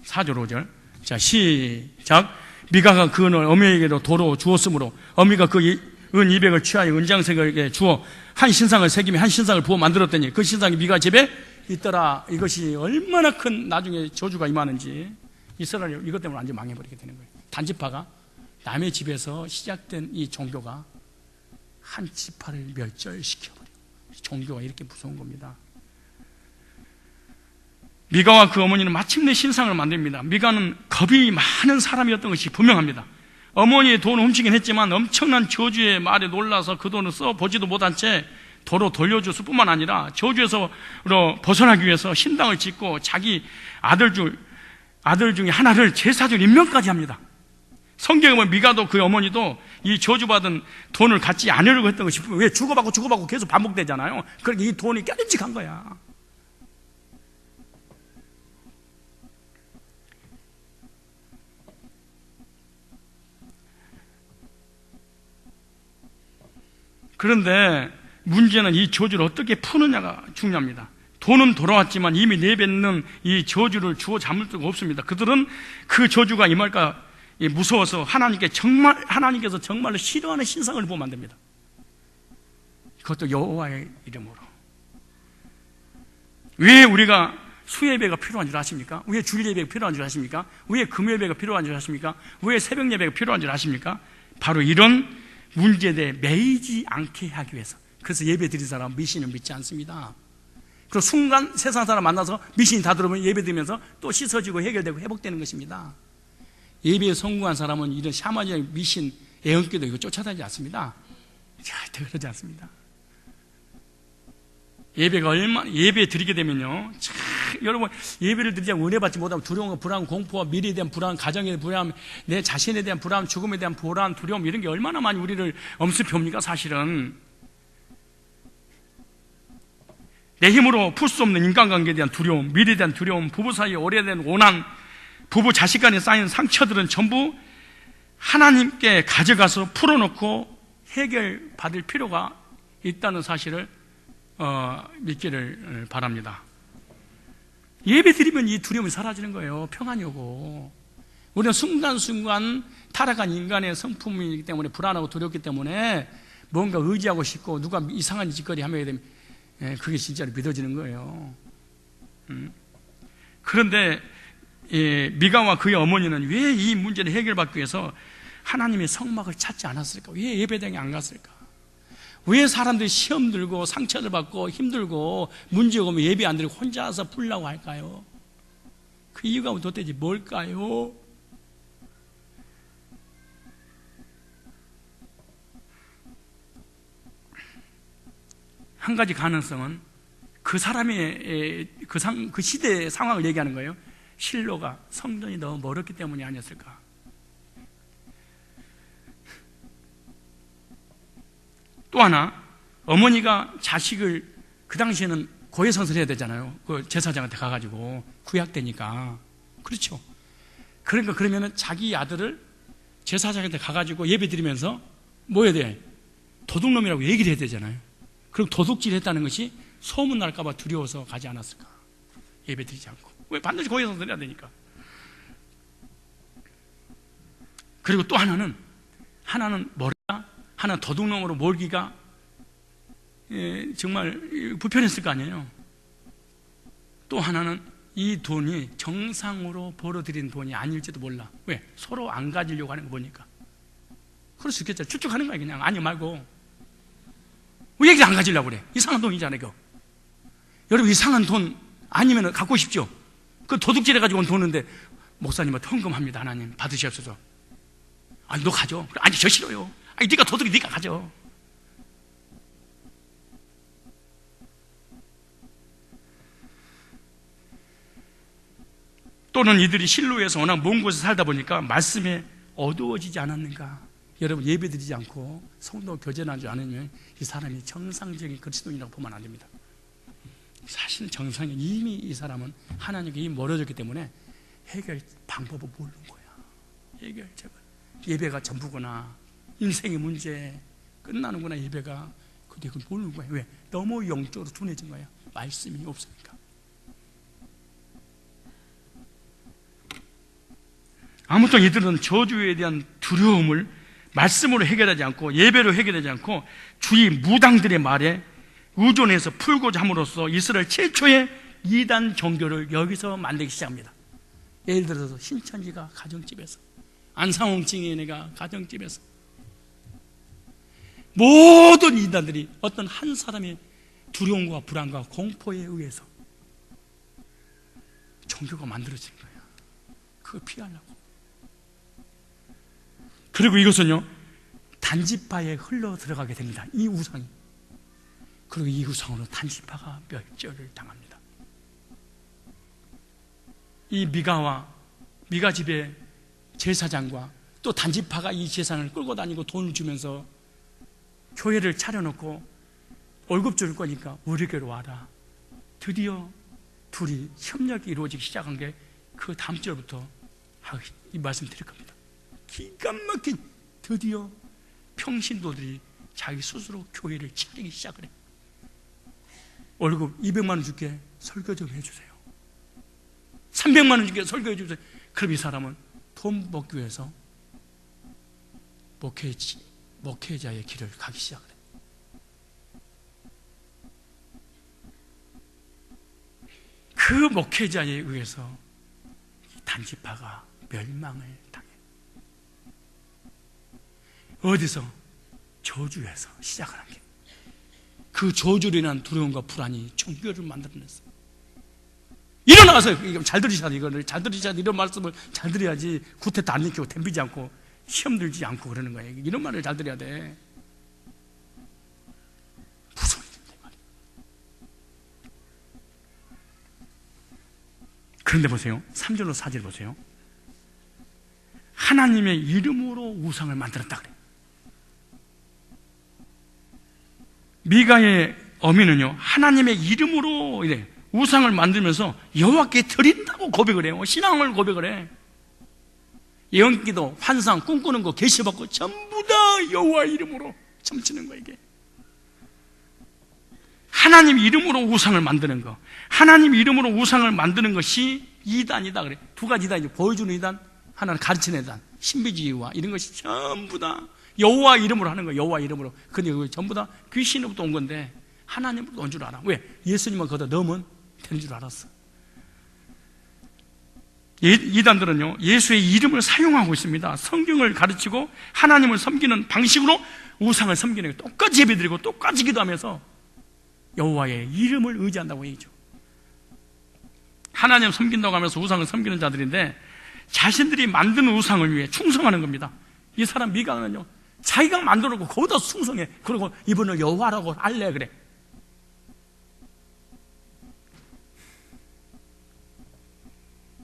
4절 5절. 자, 시작. 미가가 그 은을 어미에게로 도로 주었으므로 어미가 그 은 200을 취하여 은장색에게 주어 한 신상을 새기며 한 신상을 부어 만들었더니 그 신상이 미가 집에 있더라. 이것이 얼마나 큰 나중에 저주가 임하는지. 이스라엘 이것 때문에 완전 망해버리게 되는 거예요. 단지파가 남의 집에서 시작된 이 종교가 한 지파를 멸절시켜버려요. 종교가 이렇게 무서운 겁니다. 미가와 그 어머니는 마침내 신상을 만듭니다. 미가는 겁이 많은 사람이었던 것이 분명합니다. 어머니의 돈을 훔치긴 했지만 엄청난 저주의 말에 놀라서 그 돈을 써보지도 못한 채 도로 돌려줬을 뿐만 아니라 저주에서 벗어나기 위해서 신당을 짓고 자기 아들 중에 하나를 제사장 임명까지 합니다. 성경에 보면 미가도 그 어머니도 이 저주받은 돈을 갖지 않으려고 했던 것이, 왜 주고받고 계속 반복되잖아요. 그러니까 이 돈이 깨름직한 거야. 그런데 문제는 이 저주를 어떻게 푸느냐가 중요합니다. 돈은 돌아왔지만 이미 내뱉는 이 저주를 주워 잠을 수가 없습니다. 그들은 그 저주가 임할까 무서워서 하나님께서 정말로 싫어하는 신상을 보고 만듭니다. 그것도 여호와의 이름으로. 왜 우리가 수예배가 필요한 줄 아십니까? 왜 주일예배가 필요한 줄 아십니까? 왜 금요예배가 필요한 줄 아십니까? 왜 새벽예배가 필요한 줄 아십니까? 바로 이런 문제에 매이지 않게 하기 위해서. 그래서 예배 드린 사람은 미신을 믿지 않습니다. 그리고 순간 세상 사람 만나서 미신이 다 들어오면 예배 드리면서 또 씻어지고 해결되고 회복되는 것입니다. 예배에 성공한 사람은 이런 샤머니즘, 미신, 애언기도 이거 쫓아다니지 않습니다. 절대 그러지 않습니다. 예배 드리게 되면요, 여러분, 예배를 드리지 않고 은혜 받지 못하면 두려움과 불안, 공포와 미래에 대한 불안, 가정에 대한 불안, 내 자신에 대한 불안, 죽음에 대한 불안, 두려움, 이런 게 얼마나 많이 우리를 엄습해옵니까? 사실은 내 힘으로 풀 수 없는 인간관계에 대한 두려움, 미래에 대한 두려움, 부부 사이에 오래된 원한, 부부 자식 간에 쌓인 상처들은 전부 하나님께 가져가서 풀어놓고 해결받을 필요가 있다는 사실을 믿기를 바랍니다. 예배 드리면 이 두려움이 사라지는 거예요. 평안이 오고. 우리는 순간순간 타락한 인간의 성품이기 때문에 불안하고 두렵기 때문에 뭔가 의지하고 싶고 누가 이상한 짓거리 하면 되면 그게 진짜로 믿어지는 거예요. 그런데 미가와 그의 어머니는 왜 이 문제를 해결받기 위해서 하나님의 성막을 찾지 않았을까? 왜 예배당에 안 갔을까? 왜 사람들이 시험 들고 상처를 받고 힘들고 문제 오면 예배 안 드리고 혼자서 풀려고 할까요? 그 이유가 도대체 뭘까요? 한 가지 가능성은 그 사람의 그 시대의 상황을 얘기하는 거예요. 실로가 성전이 너무 멀었기 때문이 아니었을까? 또 하나, 어머니가 자식을 그 당시에는 고해성사를 해야 되잖아요. 그 제사장한테 가가지고 구약되니까. 그렇죠. 그러니까 그러면은 자기 아들을 제사장한테 가가지고 예배 드리면서 뭐 해야 돼? 도둑놈이라고 얘기를 해야 되잖아요. 그럼 도둑질 했다는 것이 소문날까봐 두려워서 가지 않았을까? 예배 드리지 않고. 왜? 반드시 고해성사를 해야 되니까. 그리고 또 하나는 뭐라 하나 도둑놈으로 몰기가 정말 불편했을 거 아니에요. 또 하나는 이 돈이 정상으로 벌어들인 돈이 아닐지도 몰라. 왜? 서로 안 가지려고 하는 거 보니까. 그럴 수 있겠죠. 쭉쭉하는 거야 그냥. 아니 말고 왜 얘기 안 가지려고 그래? 이상한 돈이잖아요 그거. 여러분 이상한 돈 아니면 갖고 싶죠? 그 도둑질해 가지고 온 돈인데 목사님한테 헌금합니다. 하나님 받으시옵소서. 아니 너 가져. 아니 저 싫어요. 아니 네가 도둑이 네가 가져. 또는 이들이 실로에서 워낙 먼 곳에 살다 보니까 말씀에 어두워지지 않았는가. 여러분 예배드리지 않고 성도 교제하지 않으면 이 사람이 정상적인 그리스도인이라고 보면 안 됩니다. 사실 정상이 이미 이 사람은 하나님께 이미 멀어졌기 때문에 해결 방법을 모르는 거야. 해결 제발. 예배가 전부구나. 인생의 문제 끝나는구나 예배가. 근데 그걸 모르는 거야. 왜? 너무 영적으로 둔해진 거야. 말씀이 없으니까. 아무튼 이들은 저주에 대한 두려움을 말씀으로 해결하지 않고 예배로 해결하지 않고 주위 무당들의 말에 의존해서 풀고자 함으로써 이스라엘 최초의 이단 종교를 여기서 만들기 시작합니다. 예를 들어서 신천지가 가정집에서, 안상홍 징인회가 가정집에서, 모든 이단들이 어떤 한 사람의 두려움과 불안과 공포에 의해서 종교가 만들어진 거예요. 그거 피하려고. 그리고 이것은요 단지파에 흘러 들어가게 됩니다. 이 우상이. 그리고 이 우상으로 단지파가 멸절을 당합니다. 이 미가 집의 제사장과 또 단지파가 이 제사장을 끌고 다니고 돈을 주면서 교회를 차려놓고 월급 줄 거니까 우리에게로 와라. 드디어 둘이 협력이 이루어지기 시작한 게 그 다음 주부터 이 말씀 드릴 겁니다. 기가 막힌 드디어 평신도들이 자기 스스로 교회를 차리기 시작을 해. 월급 200만 원 줄게 설교 좀 해주세요. 300만 원 줄게 설교해 주세요. 그럼 이 사람은 돈 먹기 위해서 목회자의 길을 가기 시작을 해. 그 목회자에 의해서 단지파가 멸망을 당해. 어디서? 저주에서 시작을 한 게. 그 저주로 인한 두려움과 불안이 종교를 만들어냈어. 일어나서 잘 들으셔야 돼. 이거를 잘 들으셔야 돼. 이런 말씀을 잘 들어야지 구태도 안 일으키고 덤비지 않고 시험 들지 않고 그러는 거예요. 이런 말을 잘 들어야 돼. 무서운 일인데 말이야. 그런데 보세요. 3절로 4절 보세요. 하나님의 이름으로 우상을 만들었다 그래요. 미가의 어미는요 하나님의 이름으로 이래 우상을 만들면서 여호와께 드린다고 고백을 해요. 신앙을 고백을 해. 예언기도, 환상, 꿈꾸는 거, 계시받고 전부 다 여호와 이름으로 점치는 거야. 이게 하나님 이름으로 우상을 만드는 거, 하나님 이름으로 우상을 만드는 것이 이단이다 그래. 두 가지 이단이죠. 보여주는 이단, 하나는 가르치는 이단, 신비주의와 이런 것이 전부 다 여호와 이름으로 하는 거예요. 여호와 이름으로. 근데 그게 전부 다 귀신으로부터 온 건데 하나님으로부터 온 줄 알아. 왜? 예수님만 거기다 넣으면 되는 줄 알았어. 이단들은요 예수의 이름을 사용하고 있습니다. 성경을 가르치고 하나님을 섬기는 방식으로 우상을 섬기는 거예요. 똑같이 예배드리고 똑같이 기도하면서 여호와의 이름을 의지한다고 얘기죠. 하나님 섬긴다고 하면서 우상을 섬기는 자들인데 자신들이 만든 우상을 위해 충성하는 겁니다. 이 사람 미가는요 자기가 만들어놓고 거기다 충성해. 그리고 이분을 여호와라고 할래 그래.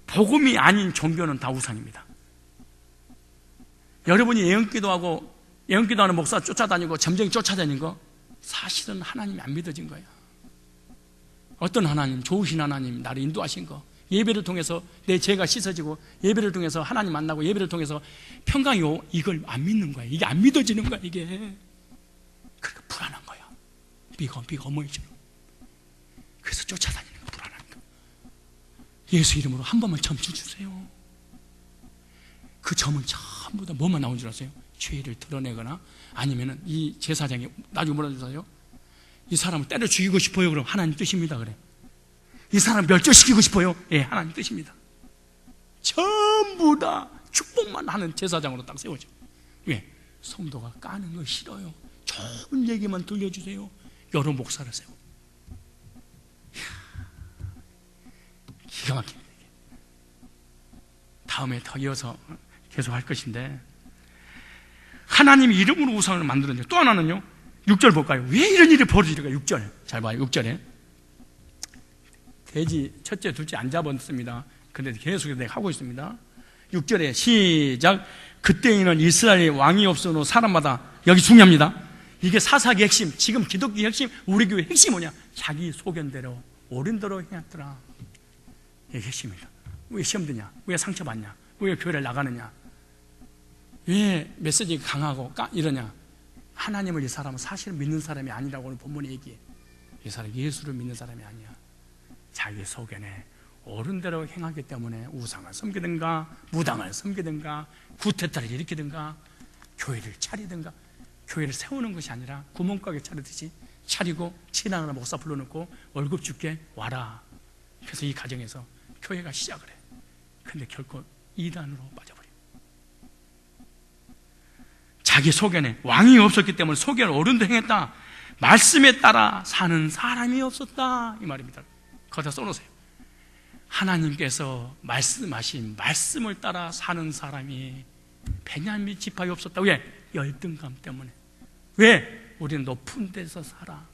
복음이 아닌 종교는 다 우상입니다. 여러분이 예언기도하는 목사 쫓아다니고 점쟁이 쫓아다니는 거 사실은 하나님이 안 믿어진 거예요. 어떤 하나님? 좋으신 하나님 나를 인도하신 거, 예배를 통해서 내 죄가 씻어지고 예배를 통해서 하나님 만나고 예배를 통해서 평강이 오고, 이걸 안 믿는 거야. 이게 안 믿어지는 거야. 이게 그러니까 불안한 거야. 미가 어머니처럼. 그래서 쫓아다니는 거 불안한 거. 예수 이름으로 한 번만 점쳐주세요. 그 점은 전부 다 뭐만 나온 줄 아세요? 죄를 드러내거나 아니면은 이 제사장이 나중에 뭐라 주세요? 이 사람을 때려 죽이고 싶어요. 그럼 하나님 뜻입니다. 그래. 이 사람 멸절시키고 싶어요. 예, 하나님 뜻입니다. 전부 다 축복만 하는 제사장으로 딱 세워져. 왜? 성도가 까는 거 싫어요. 좋은 얘기만 들려주세요. 여러 목사를 세워. 기가 막힙니다. 다음에 더 이어서 계속 할 것인데, 하나님 이름으로 우상을 만들었는데, 또 하나는요, 6절 볼까요? 왜 이런 일이 벌어질까? 6절 잘 봐요. 6절에 돼지 첫째 둘째 안 잡았습니다. 근데 계속 내가 하고 있습니다. 6절에 시작. 그때에는 이스라엘에 왕이 없어도 사람마다, 여기 중요합니다. 이게 사사기 핵심, 지금 기독교 핵심, 우리 교회 핵심이 뭐냐? 자기 소견대로 옳은 대로 행했더라. 이게 핵심입니다. 왜 시험 드냐? 왜 상처받냐? 왜 교회를 나가느냐? 왜 메시지가 강하고 이러냐? 하나님을 이 사람은 사실 믿는 사람이 아니라고 오늘 본문에 얘기해. 이 사람 예수를 믿는 사람이 아니야. 자기 소견에 옳은 대로 행하기 때문에 우상을 섬기든가 무당을 섬기든가 구태타를 일으키든가 교회를 차리든가, 교회를 세우는 것이 아니라 구멍가게 차리듯이 차리고 친하나 목사 불러놓고 월급 줄게 와라. 그래서 이 가정에서 교회가 시작을 해. 근데 결코 이단으로 빠져버려. 자기 소견에 왕이 없었기 때문에 소견을 어른도 행했다. 말씀에 따라 사는 사람이 없었다, 이 말입니다. 거기다 써놓으세요. 하나님께서 말씀하신 말씀을 따라 사는 사람이 베냐민 지파에 없었다. 왜? 열등감 때문에. 왜? 우리는 높은 데서 살아.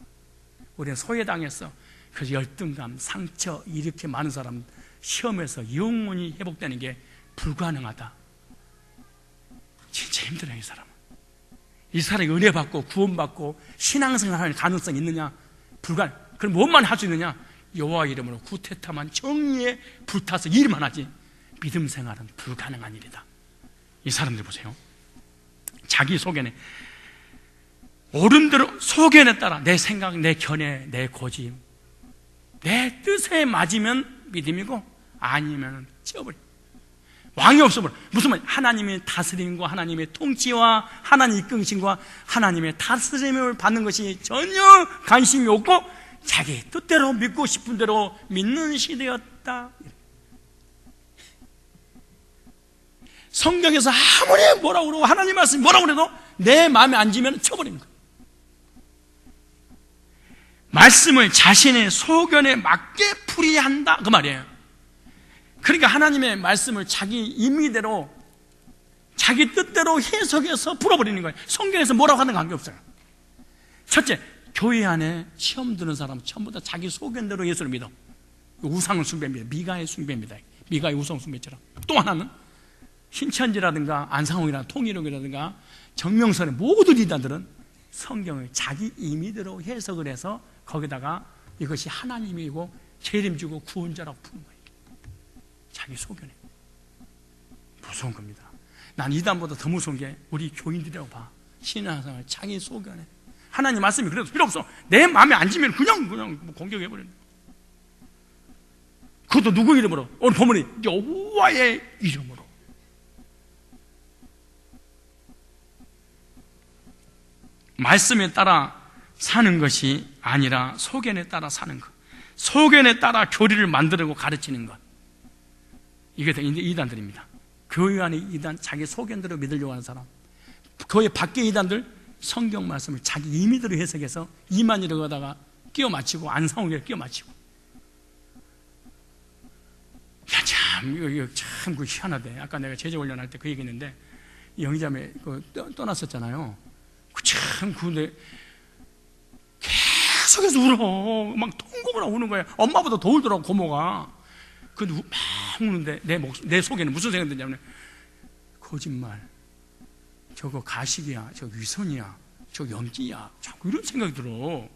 우리는 소외당했어. 그래서 열등감, 상처 이렇게 많은 사람 시험에서 영원히 회복되는 게 불가능하다. 진짜 힘들어요. 이 사람은. 이 사람이 은혜 받고 구원받고 신앙생활할 가능성이 있느냐? 그럼 뭐만 할 수 있느냐? 여호와 이름으로 구태타만 정의에 불타서 일만 하지 믿음 생활은 불가능한 일이다. 이 사람들 보세요. 자기 소견에 옳은 대로, 소견에 따라 내 생각, 내 견해, 내 고집, 내 뜻에 맞으면 믿음이고 아니면 찌어버려. 왕이 없어버려. 무슨 말? 하나님의 다스림과 하나님의 통치와 하나님의 이끄심과 하나님의 다스림을 받는 것이 전혀 관심이 없고 자기 뜻대로 믿고 싶은 대로 믿는 시대였다. 성경에서 아무리 뭐라고 그러고 하나님 말씀이 뭐라고 그래도 내 마음에 안 지면 쳐버립니다. 말씀을 자신의 소견에 맞게 풀이해야 한다, 그 말이에요. 그러니까 하나님의 말씀을 자기 임의대로 자기 뜻대로 해석해서 풀어버리는 거예요. 성경에서 뭐라고 하는 관계없어요. 첫째, 교회 안에 시험 드는 사람은 전부 다 자기 소견대로 예수를 믿어. 우상을 숭배합니다. 미가의 숭배입니다. 미가의 우상 숭배처럼. 또 하나는 신천지라든가 안상홍이라든가 통일교라든가 정명선의 모든 이단들은 성경을 자기 임의대로 해석을 해서 거기다가 이것이 하나님이고 재림주고 구원자라고 푸는 거예요. 자기 소견에. 무서운 겁니다. 난 이단보다 더 무서운 게 우리 교인들이라고 봐. 신앙생활 자기 소견에. 하나님 말씀이 그래도 필요 없어. 내 마음에 안 지면 그냥 공격해버리는 거예요. 그것도 누구 이름으로? 오늘 본문이 여호와의 이름으로. 말씀에 따라 사는 것이 아니라 소견에 따라 사는 것. 소견에 따라 교리를 만들고 가르치는 것. 이게 다 이단들입니다. 교회 안에 이단, 자기 소견대로 믿으려고 하는 사람. 교회 밖에 이단들 성경 말씀을 자기 임의대로 해석해서 이만이라고 하다가 끼워 맞추고 안상홍이라고 끼워 맞추고. 야, 참 이거 참 희한하대. 아까 내가 제자 훈련할 때 그 얘기했는데 영희자매 떠났었잖아요. 참 근데 계속해서 울어. 막 통곡을 하고 우는 거야. 엄마보다 더 울더라고 고모가. 근데 막 우는데 내 속에는 무슨 생각이 드냐면 거짓말. 저거 가식이야, 저 위선이야, 저 염기야, 자꾸 이런 생각이 들어.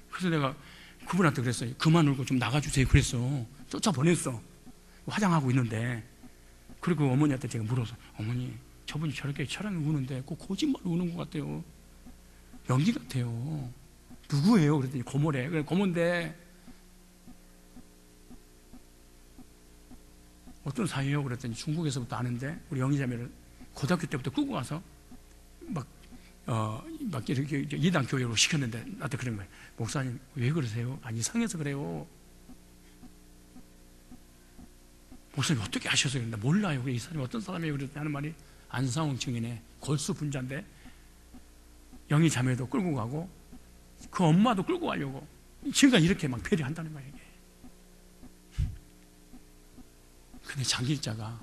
그래서 내가 그분한테 그랬어요. 그만 울고 좀 나가주세요. 그랬어. 쫓아보냈어. 화장하고 있는데. 그리고 어머니한테 제가 물어서, 어머니, 저분이 저렇게 처량히 우는데 꼭 거짓말 우는 것 같아요. 연기 같아요. 누구예요? 그랬더니 고모래. 그래, 고모인데 어떤 사이예요? 그랬더니 중국에서부터 아는데 우리 영희자매를 고등학교 때부터 끌고 가서 막 이렇게 이단 교회로 시켰는데 나한테 그런 거예요. 목사님 왜 그러세요? 아니 이상해서 그래요. 목사님 어떻게 아셨어요? 나 몰라요. 이 사람이 어떤 사람이에요? 그랬더니 하는 말이 안상홍 증인의 골수 분자인데 영희 자매도 끌고 가고 그 엄마도 끌고 가려고 지금까지 이렇게 막 배려한다는 거예요. 이게. 근데 장길자가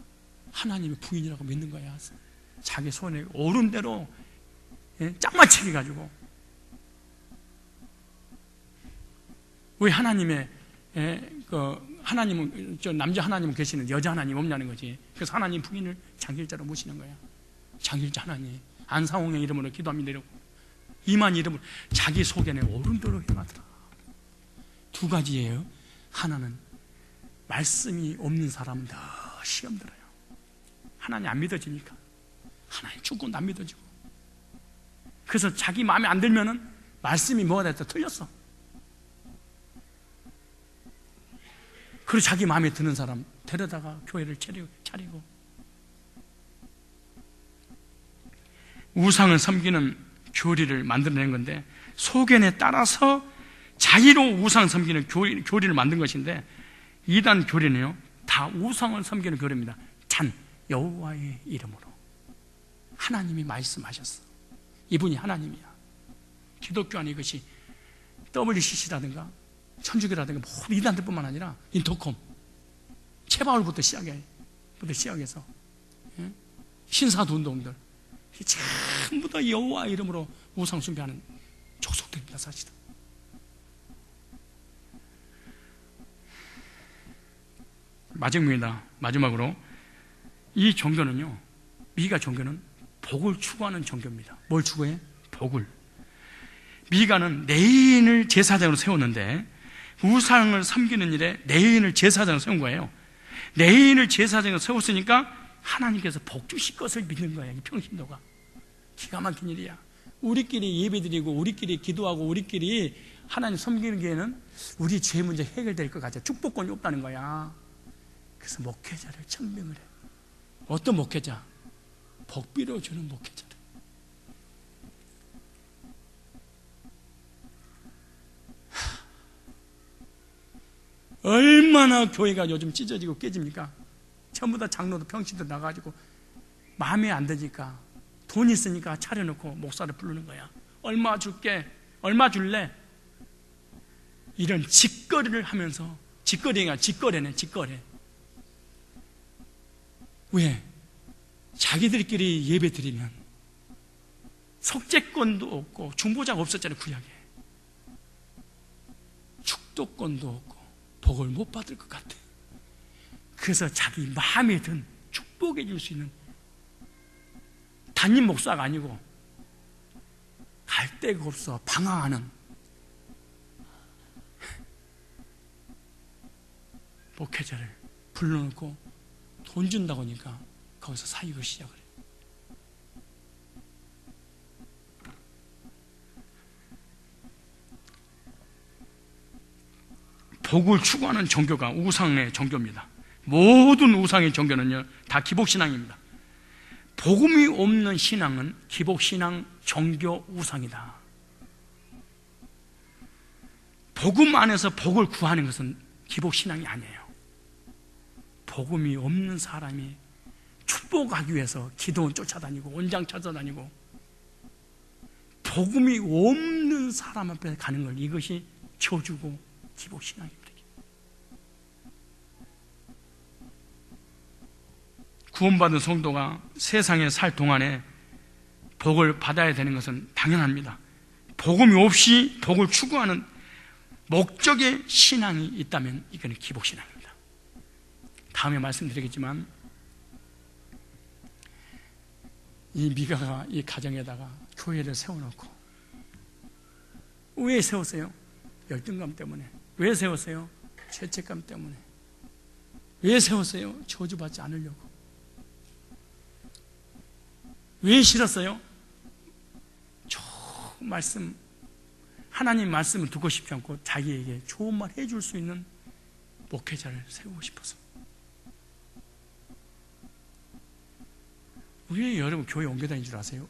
하나님의 부인이라고 믿는 거야. 자기 손에 오른 대로 짝맞추기 가지고 왜 하나님의 하나님은 저 남자 하나님은 계시는 여자 하나님 없냐는 거지. 그래서 하나님 부인을 장길자로 모시는 거야. 장길자 하나님 안상홍의 이름으로 기도합니다 이러고 이만 이름으로 자기 속에는 옳은 대로 행하더라. 두 가지예요. 하나는 말씀이 없는 사람은 더 시험 들어요. 하나님 안 믿어지니까 하나님 주권도 안 믿어지고 그래서 자기 마음에 안 들면은 말씀이 뭐가 됐다 틀렸어. 그리고 자기 마음에 드는 사람 데려다가 교회를 차리고 우상을 섬기는 교리를 만들어낸 건데 소견에 따라서 자의로 우상 섬기는 교리를 만든 것인데 이단 교리는요 다 우상을 섬기는 교리입니다. 단 여호와의 이름으로 하나님이 말씀하셨어. 이분이 하나님이야. 기독교 안에 이것이 WCC라든가 천주교라든가 모든 이단들뿐만 아니라 인터콤 채바울부터 시작해서 신사도 운동들 전부 다 여호와 이름으로 우상 숭배하는 족속들입니다. 사실은 마지막으로 이 종교는요 미가 종교는 복을 추구하는 종교입니다. 뭘 추구해? 복을. 미가는 내인을 제사장으로 세웠는데 우상을 섬기는 일에 내인을 제사장으로 세운 거예요. 내인을 제사장으로 세웠으니까 하나님께서 복 주실 것을 믿는 거예요. 이 평신도가 기가 막힌 일이야. 우리끼리 예배드리고 우리끼리 기도하고 우리끼리 하나님 섬기는 게에는 우리 죄 문제 해결될 것 같아. 축복권이 없다는 거야. 그래서 목회자를 청명을 해. 어떤 목회자? 복 빌어주는 목회자들. 얼마나 교회가 요즘 찢어지고 깨집니까? 전부 다 장로도 평신도 나가지고 마음에 안 드니까 돈 있으니까 차려놓고 목사를 부르는 거야. 얼마 줄게? 얼마 줄래? 이런 직거래를 하면서 직거래가 직거래네. 왜? 자기들끼리 예배 드리면 속죄권도 없고 중보자가 없었잖아요. 구약에 축도권도 없고 복을 못 받을 것 같아. 그래서 자기 마음에 든 축복해 줄 수 있는 담임 목사가 아니고 갈 데가 없어 방황하는 목회자를 불러놓고 돈 준다고 하니까 거기서 사역을 시작을 해요. 복을 추구하는 종교가 우상의 종교입니다. 모든 우상의 종교는요 다 기복신앙입니다. 복음이 없는 신앙은 기복신앙, 종교, 우상이다. 복음 안에서 복을 구하는 것은 기복신앙이 아니에요. 복음이 없는 사람이 축복하기 위해서 기도원 쫓아다니고 원장 찾아다니고 복음이 없는 사람 앞에 가는 걸 이것이 저주고 기복신앙입니다. 구원받은 성도가 세상에 살 동안에 복을 받아야 되는 것은 당연합니다. 복음이 없이 복을 추구하는 목적의 신앙이 있다면 이거는 기복신앙입니다. 다음에 말씀드리겠지만 이 미가가 이 가정에다가 교회를 세워놓고 왜 세웠어요? 열등감 때문에. 왜 세웠어요? 죄책감 때문에. 왜 세웠어요? 저주받지 않으려고. 왜 싫었어요? 좋은 말씀, 하나님 말씀을 듣고 싶지 않고 자기에게 좋은 말 해줄 수 있는 목회자를 세우고 싶어서. 왜 여러분 교회 옮겨 다니는 줄 아세요?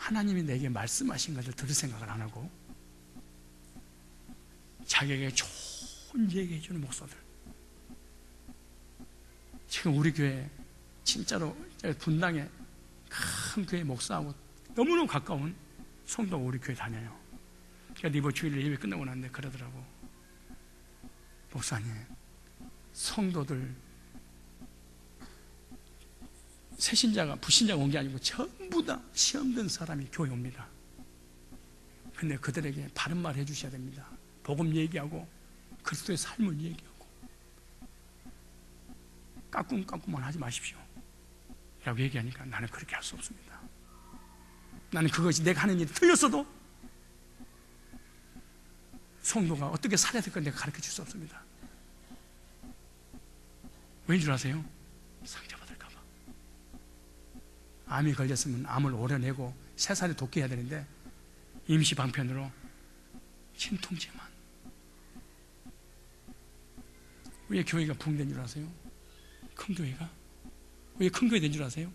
하나님이 내게 말씀하신 것을 들을 생각을 안 하고 자기에게 좋은 얘기해 주는 목사들. 지금 우리 교회 진짜로 분당에 큰 교회 목사하고 너무너무 가까운 성도가 우리 교회 다녀요. 그러니까 이번 주일 예배 끝나고 났는데 그러더라고. 목사님, 성도들 새신자가 불신자가 온 게 아니고 전부 다 시험 든 사람이 교회 옵니다. 근데 그들에게 바른 말 해주셔야 됩니다. 복음 얘기하고 그리스도의 삶을 얘기하고 까꿍까꿍만 하지 마십시오 라고 얘기하니까 나는 그렇게 할 수 없습니다. 나는 그것이 내가 하는 일이 틀렸어도 성도가 어떻게 살아야 될까 내가 가르쳐 줄 수 없습니다. 왜인 줄 아세요? 상처받을까 봐. 암이 걸렸으면 암을 오려내고 3살에 돕게 해야 되는데 임시 방편으로 진통제만. 왜 교회가 붕괴된 줄 아세요? 큰 교회가? 왜 큰 교회 된 줄 아세요?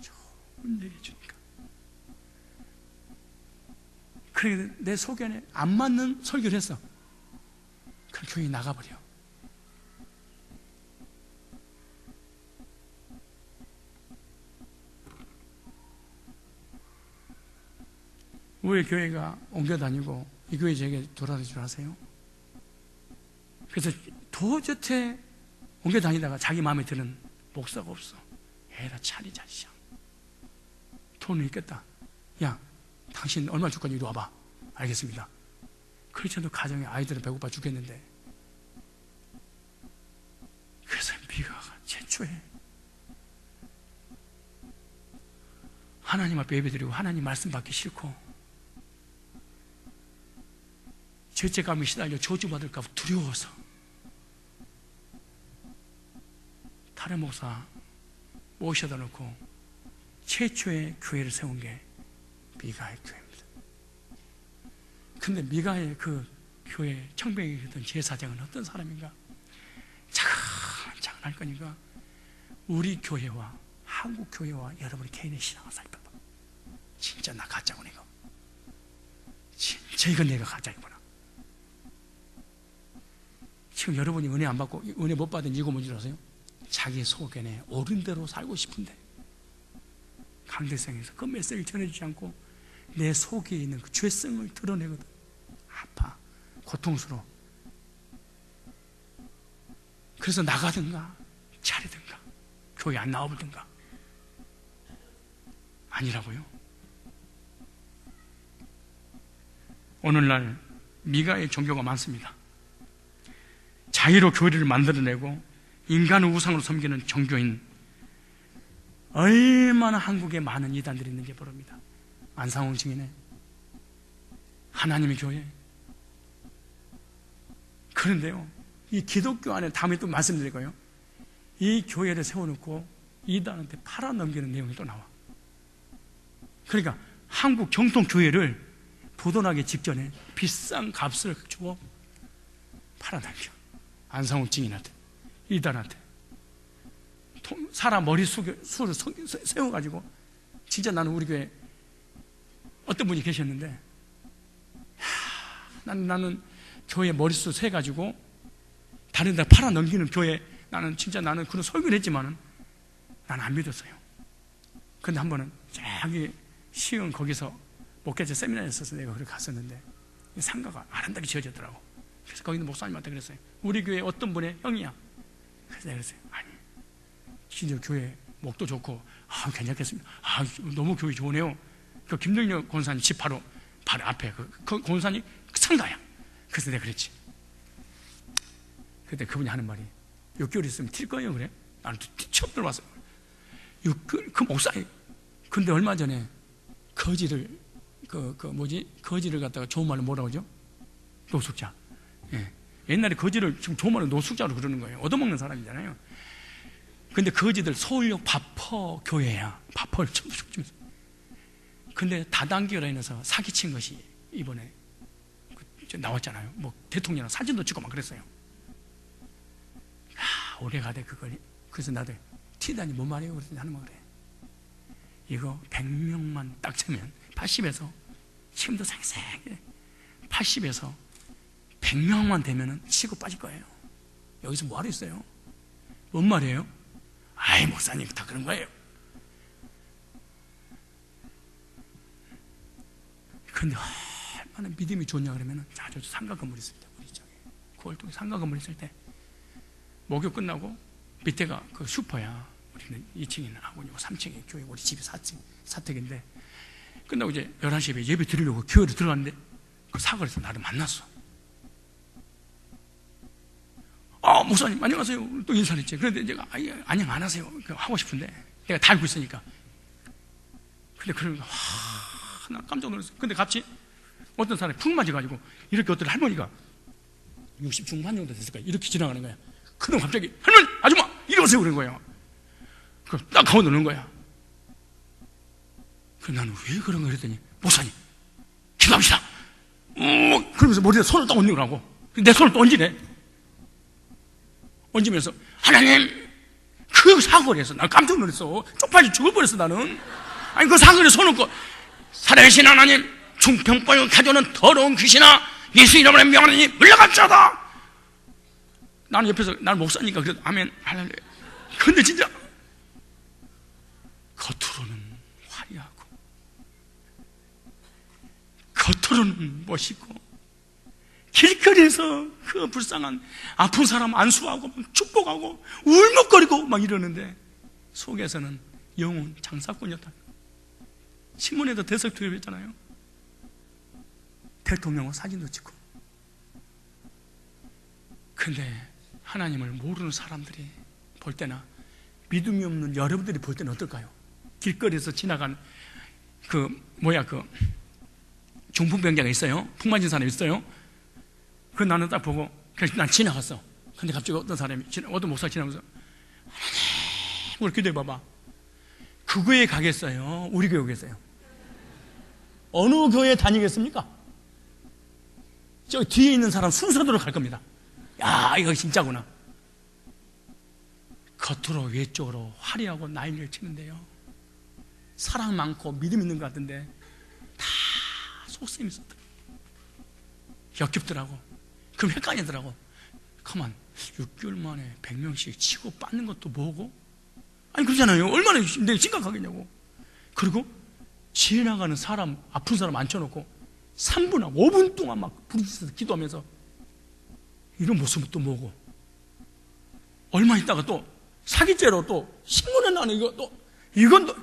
좋은 얘기 해주니까. 그래 내 소견에 안 맞는 설교를 했어. 그 교회 나가버려. 왜 교회가 옮겨 다니고 이 교회 저에게 돌아다닐 줄 아세요? 그래서 도저히 옮겨 다니다가 자기 마음에 드는 목사가 없어. 에라 차리 자시야. 돈은 있겠다. 야, 당신 얼마 줄 거니 이리 와봐. 알겠습니다. 그렇지 않아도 가정에 아이들은 배고파 죽겠는데. 그래서 미가가 최초에 하나님 앞에 예배드리고 하나님 말씀 받기 싫고 죄책감에 시달려 저주받을까 두려워서 다른 목사 모셔다 놓고 최초의 교회를 세운 게 미가의 교회입니다. 근데 미가의 그 교회 청백이 있던 제사장은 어떤 사람인가? 차근차근 할 거니까 우리 교회와 한국 교회와 여러분의 개인의 신앙을 살펴봐. 진짜 나 가짜구나 이거. 진짜 이건 내가 가짜이구나. 지금 여러분이 은혜 안 받고 은혜 못 받은 이유가 뭔지 아세요? 자기 소견에 옳은 대로 살고 싶은데 강대성에서 그 메시지를 전해주지 않고 내 속에 있는 그 죄성을 드러내거든. 아파, 고통스러워. 그래서 나가든가 차리든가 교회 안 나와보든가. 아니라고요. 오늘날 미가의 종교가 많습니다. 자의로 교회를 만들어내고 인간을 우상으로 섬기는 종교인 얼마나 한국에 많은 이단들이 있는지 모릅니다. 안상홍 증인의 하나님의 교회. 그런데요, 이 기독교 안에 다음에 또 말씀드릴 거예요. 이 교회를 세워놓고 이단한테 팔아넘기는 내용이 또 나와. 그러니까 한국 정통 교회를 보존하기 직전에 비싼 값을 주고 팔아넘겨. 안상홍 증인한테, 이단한테. 사람 머릿수를 세워가지고, 진짜 나는 우리 교회 어떤 분이 계셨는데, 나는 교회 머릿수 세가지고 다른 데 팔아 넘기는 교회, 나는 그런 설교를 했지만은 나는 안 믿었어요. 근데 한 번은 저기 시흥 거기서 목회자 세미나에 있어서 내가 그렇게 갔었는데 상가가 아름답게 지어졌더라고. 그래서 거기 있는 목사님한테 그랬어요. 우리 교회 어떤 분의 형이야. 그래서 내가 그랬어요. 아니, 진짜 교회 목도 좋고 괜찮겠습니다. 너무 교회 좋으네요. 그 김동렬 권사님 집 바로 앞에 그 권사님 상가야. 그래서 내가 그랬지. 그때 그분이 하는 말이 6개월 있으면 튈 거예요. 그래? 나는 처음 들어봤어요. 그 목사님. 근데 얼마 전에 거지를 거지를 갖다가 좋은 말로 뭐라고 하죠? 노숙자. 예. 옛날에 거지를 지금 좋은 말로 노숙자로 그러는 거예요. 얻어먹는 사람이잖아요. 근데 거지들 서울역 바퍼 교회야. 바퍼를 전부 죽지면서. 근데 다단계로 인해서 사기친 것이 이번에 나왔잖아요. 뭐 대통령이랑 사진도 찍고 막 그랬어요. 오래가 돼 그걸. 그래서 나도 티다니 뭔 말이에요? 그랬더니 하는 말 그래. 이거 100명만 딱 채면 80에서 지금도 생생해. 80에서 100명만 되면 치고 빠질 거예요. 여기서 뭐하러 있어요? 뭔 말이에요? 아이, 목사님 다 그런 거예요. 그런데 얼마나 믿음이 좋냐 그러면, 저 상가 건물 있을 때, 우리 저기 9월동에 상가 건물 있을 때 목욕 끝나고 밑에가 그 슈퍼야. 우리는 2층에는 아버님, 3층에 교회, 우리 집이 4층 사택인데, 끝나고 이제 11시에 예배 드리려고 교회로 들어갔는데 그 사거리에서 나를 만났어. 목사님 안녕하세요. 또 인사를 했지. 그런데 제가 안녕 안 하세요 하고 싶은데 내가 다 알고 있으니까. 근데 그러니까 나 깜짝 놀랐어. 근데 같이 어떤 사람이 푹 맞아가지고 이렇게 어떤 할머니가 60 중반 정도 됐을 거야. 이렇게 지나가는 거야. 그럼 갑자기 할머니 아줌마 이리 오세요 그런 거예요. 그럼 딱 가운데 넣는 거야. 그럼 나는 왜 그런 거 그랬더니, 목사님 기도합시다. 그러면서 머리에 손을 딱 얹으라고. 내 손을 또 얹이래. 얹으면서 하나님, 그 사거리에서 나 깜짝 놀랐어. 쪽팔려 죽어버렸어 나는. 아니 그 사거리에 손 얹고, 살아계신 하나님, 중평벌 가져오는 더러운 귀신아, 예수 이름으로 명하노니 물러갑시다. 나는 옆에서, 나는 목사니까 그래도 아멘 할렐루야. 근데 진짜 겉으로는 화려하고 겉으로는 멋있고, 길거리에서 그 불쌍한 아픈 사람 안수하고 막 축복하고 울먹거리고 막 이러는데 속에서는 영혼 장사꾼이었다. 신문에도 대석투입했잖아요. 대통령과 사진도 찍고. 근데 하나님을 모르는 사람들이 볼 때나 믿음이 없는 여러분들이 볼 때는 어떨까요? 길거리에서 지나간 그 중풍병자가 있어요. 풍 맞은 사람이 있어요. 그 나는 딱 보고 그래서 난 지나갔어. 근데 갑자기 어떤 목사가 지나면서 하나님 우리 기도해 봐봐. 그 교회 가겠어요? 우리 교회 오겠어요? 어느 교회 다니겠습니까? 저 뒤에 있는 사람 순서대로 갈 겁니다. 야, 이거 진짜구나. 겉으로 외적으로 화려하고 난리를 치는데요, 사랑 많고 믿음 있는 것 같은데 다 속셈이 있었더라고. 역겹더라고. 그럼 헷갈리더라고. 가만 6개월 만에 100명씩 치고 빠는 것도 뭐고? 아니 그러잖아요. 얼마나 내가 심각하겠냐고. 그리고 지나가는 사람, 아픈 사람 앉혀놓고 3분하고 5분 동안 막 부르짖어서 기도하면서 이런 모습은 또 뭐고? 얼마 있다가 또 사기죄로 또 신문에 나는 이건 또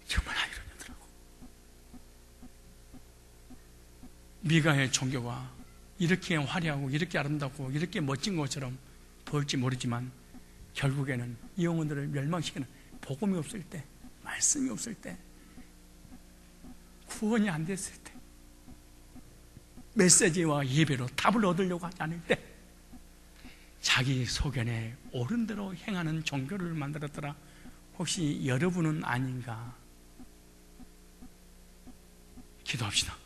정말 아이러니하더라고. 미가의 종교가 이렇게 화려하고 이렇게 아름답고 이렇게 멋진 것처럼 보일지 모르지만 결국에는 이 영혼들을 멸망시키는, 복음이 없을 때, 말씀이 없을 때, 구원이 안 됐을 때, 메시지와 예배로 답을 얻으려고 하지 않을 때 자기 소견에 옳은 대로 행하는 종교를 만들었더라. 혹시 여러분은 아닌가? 기도합시다.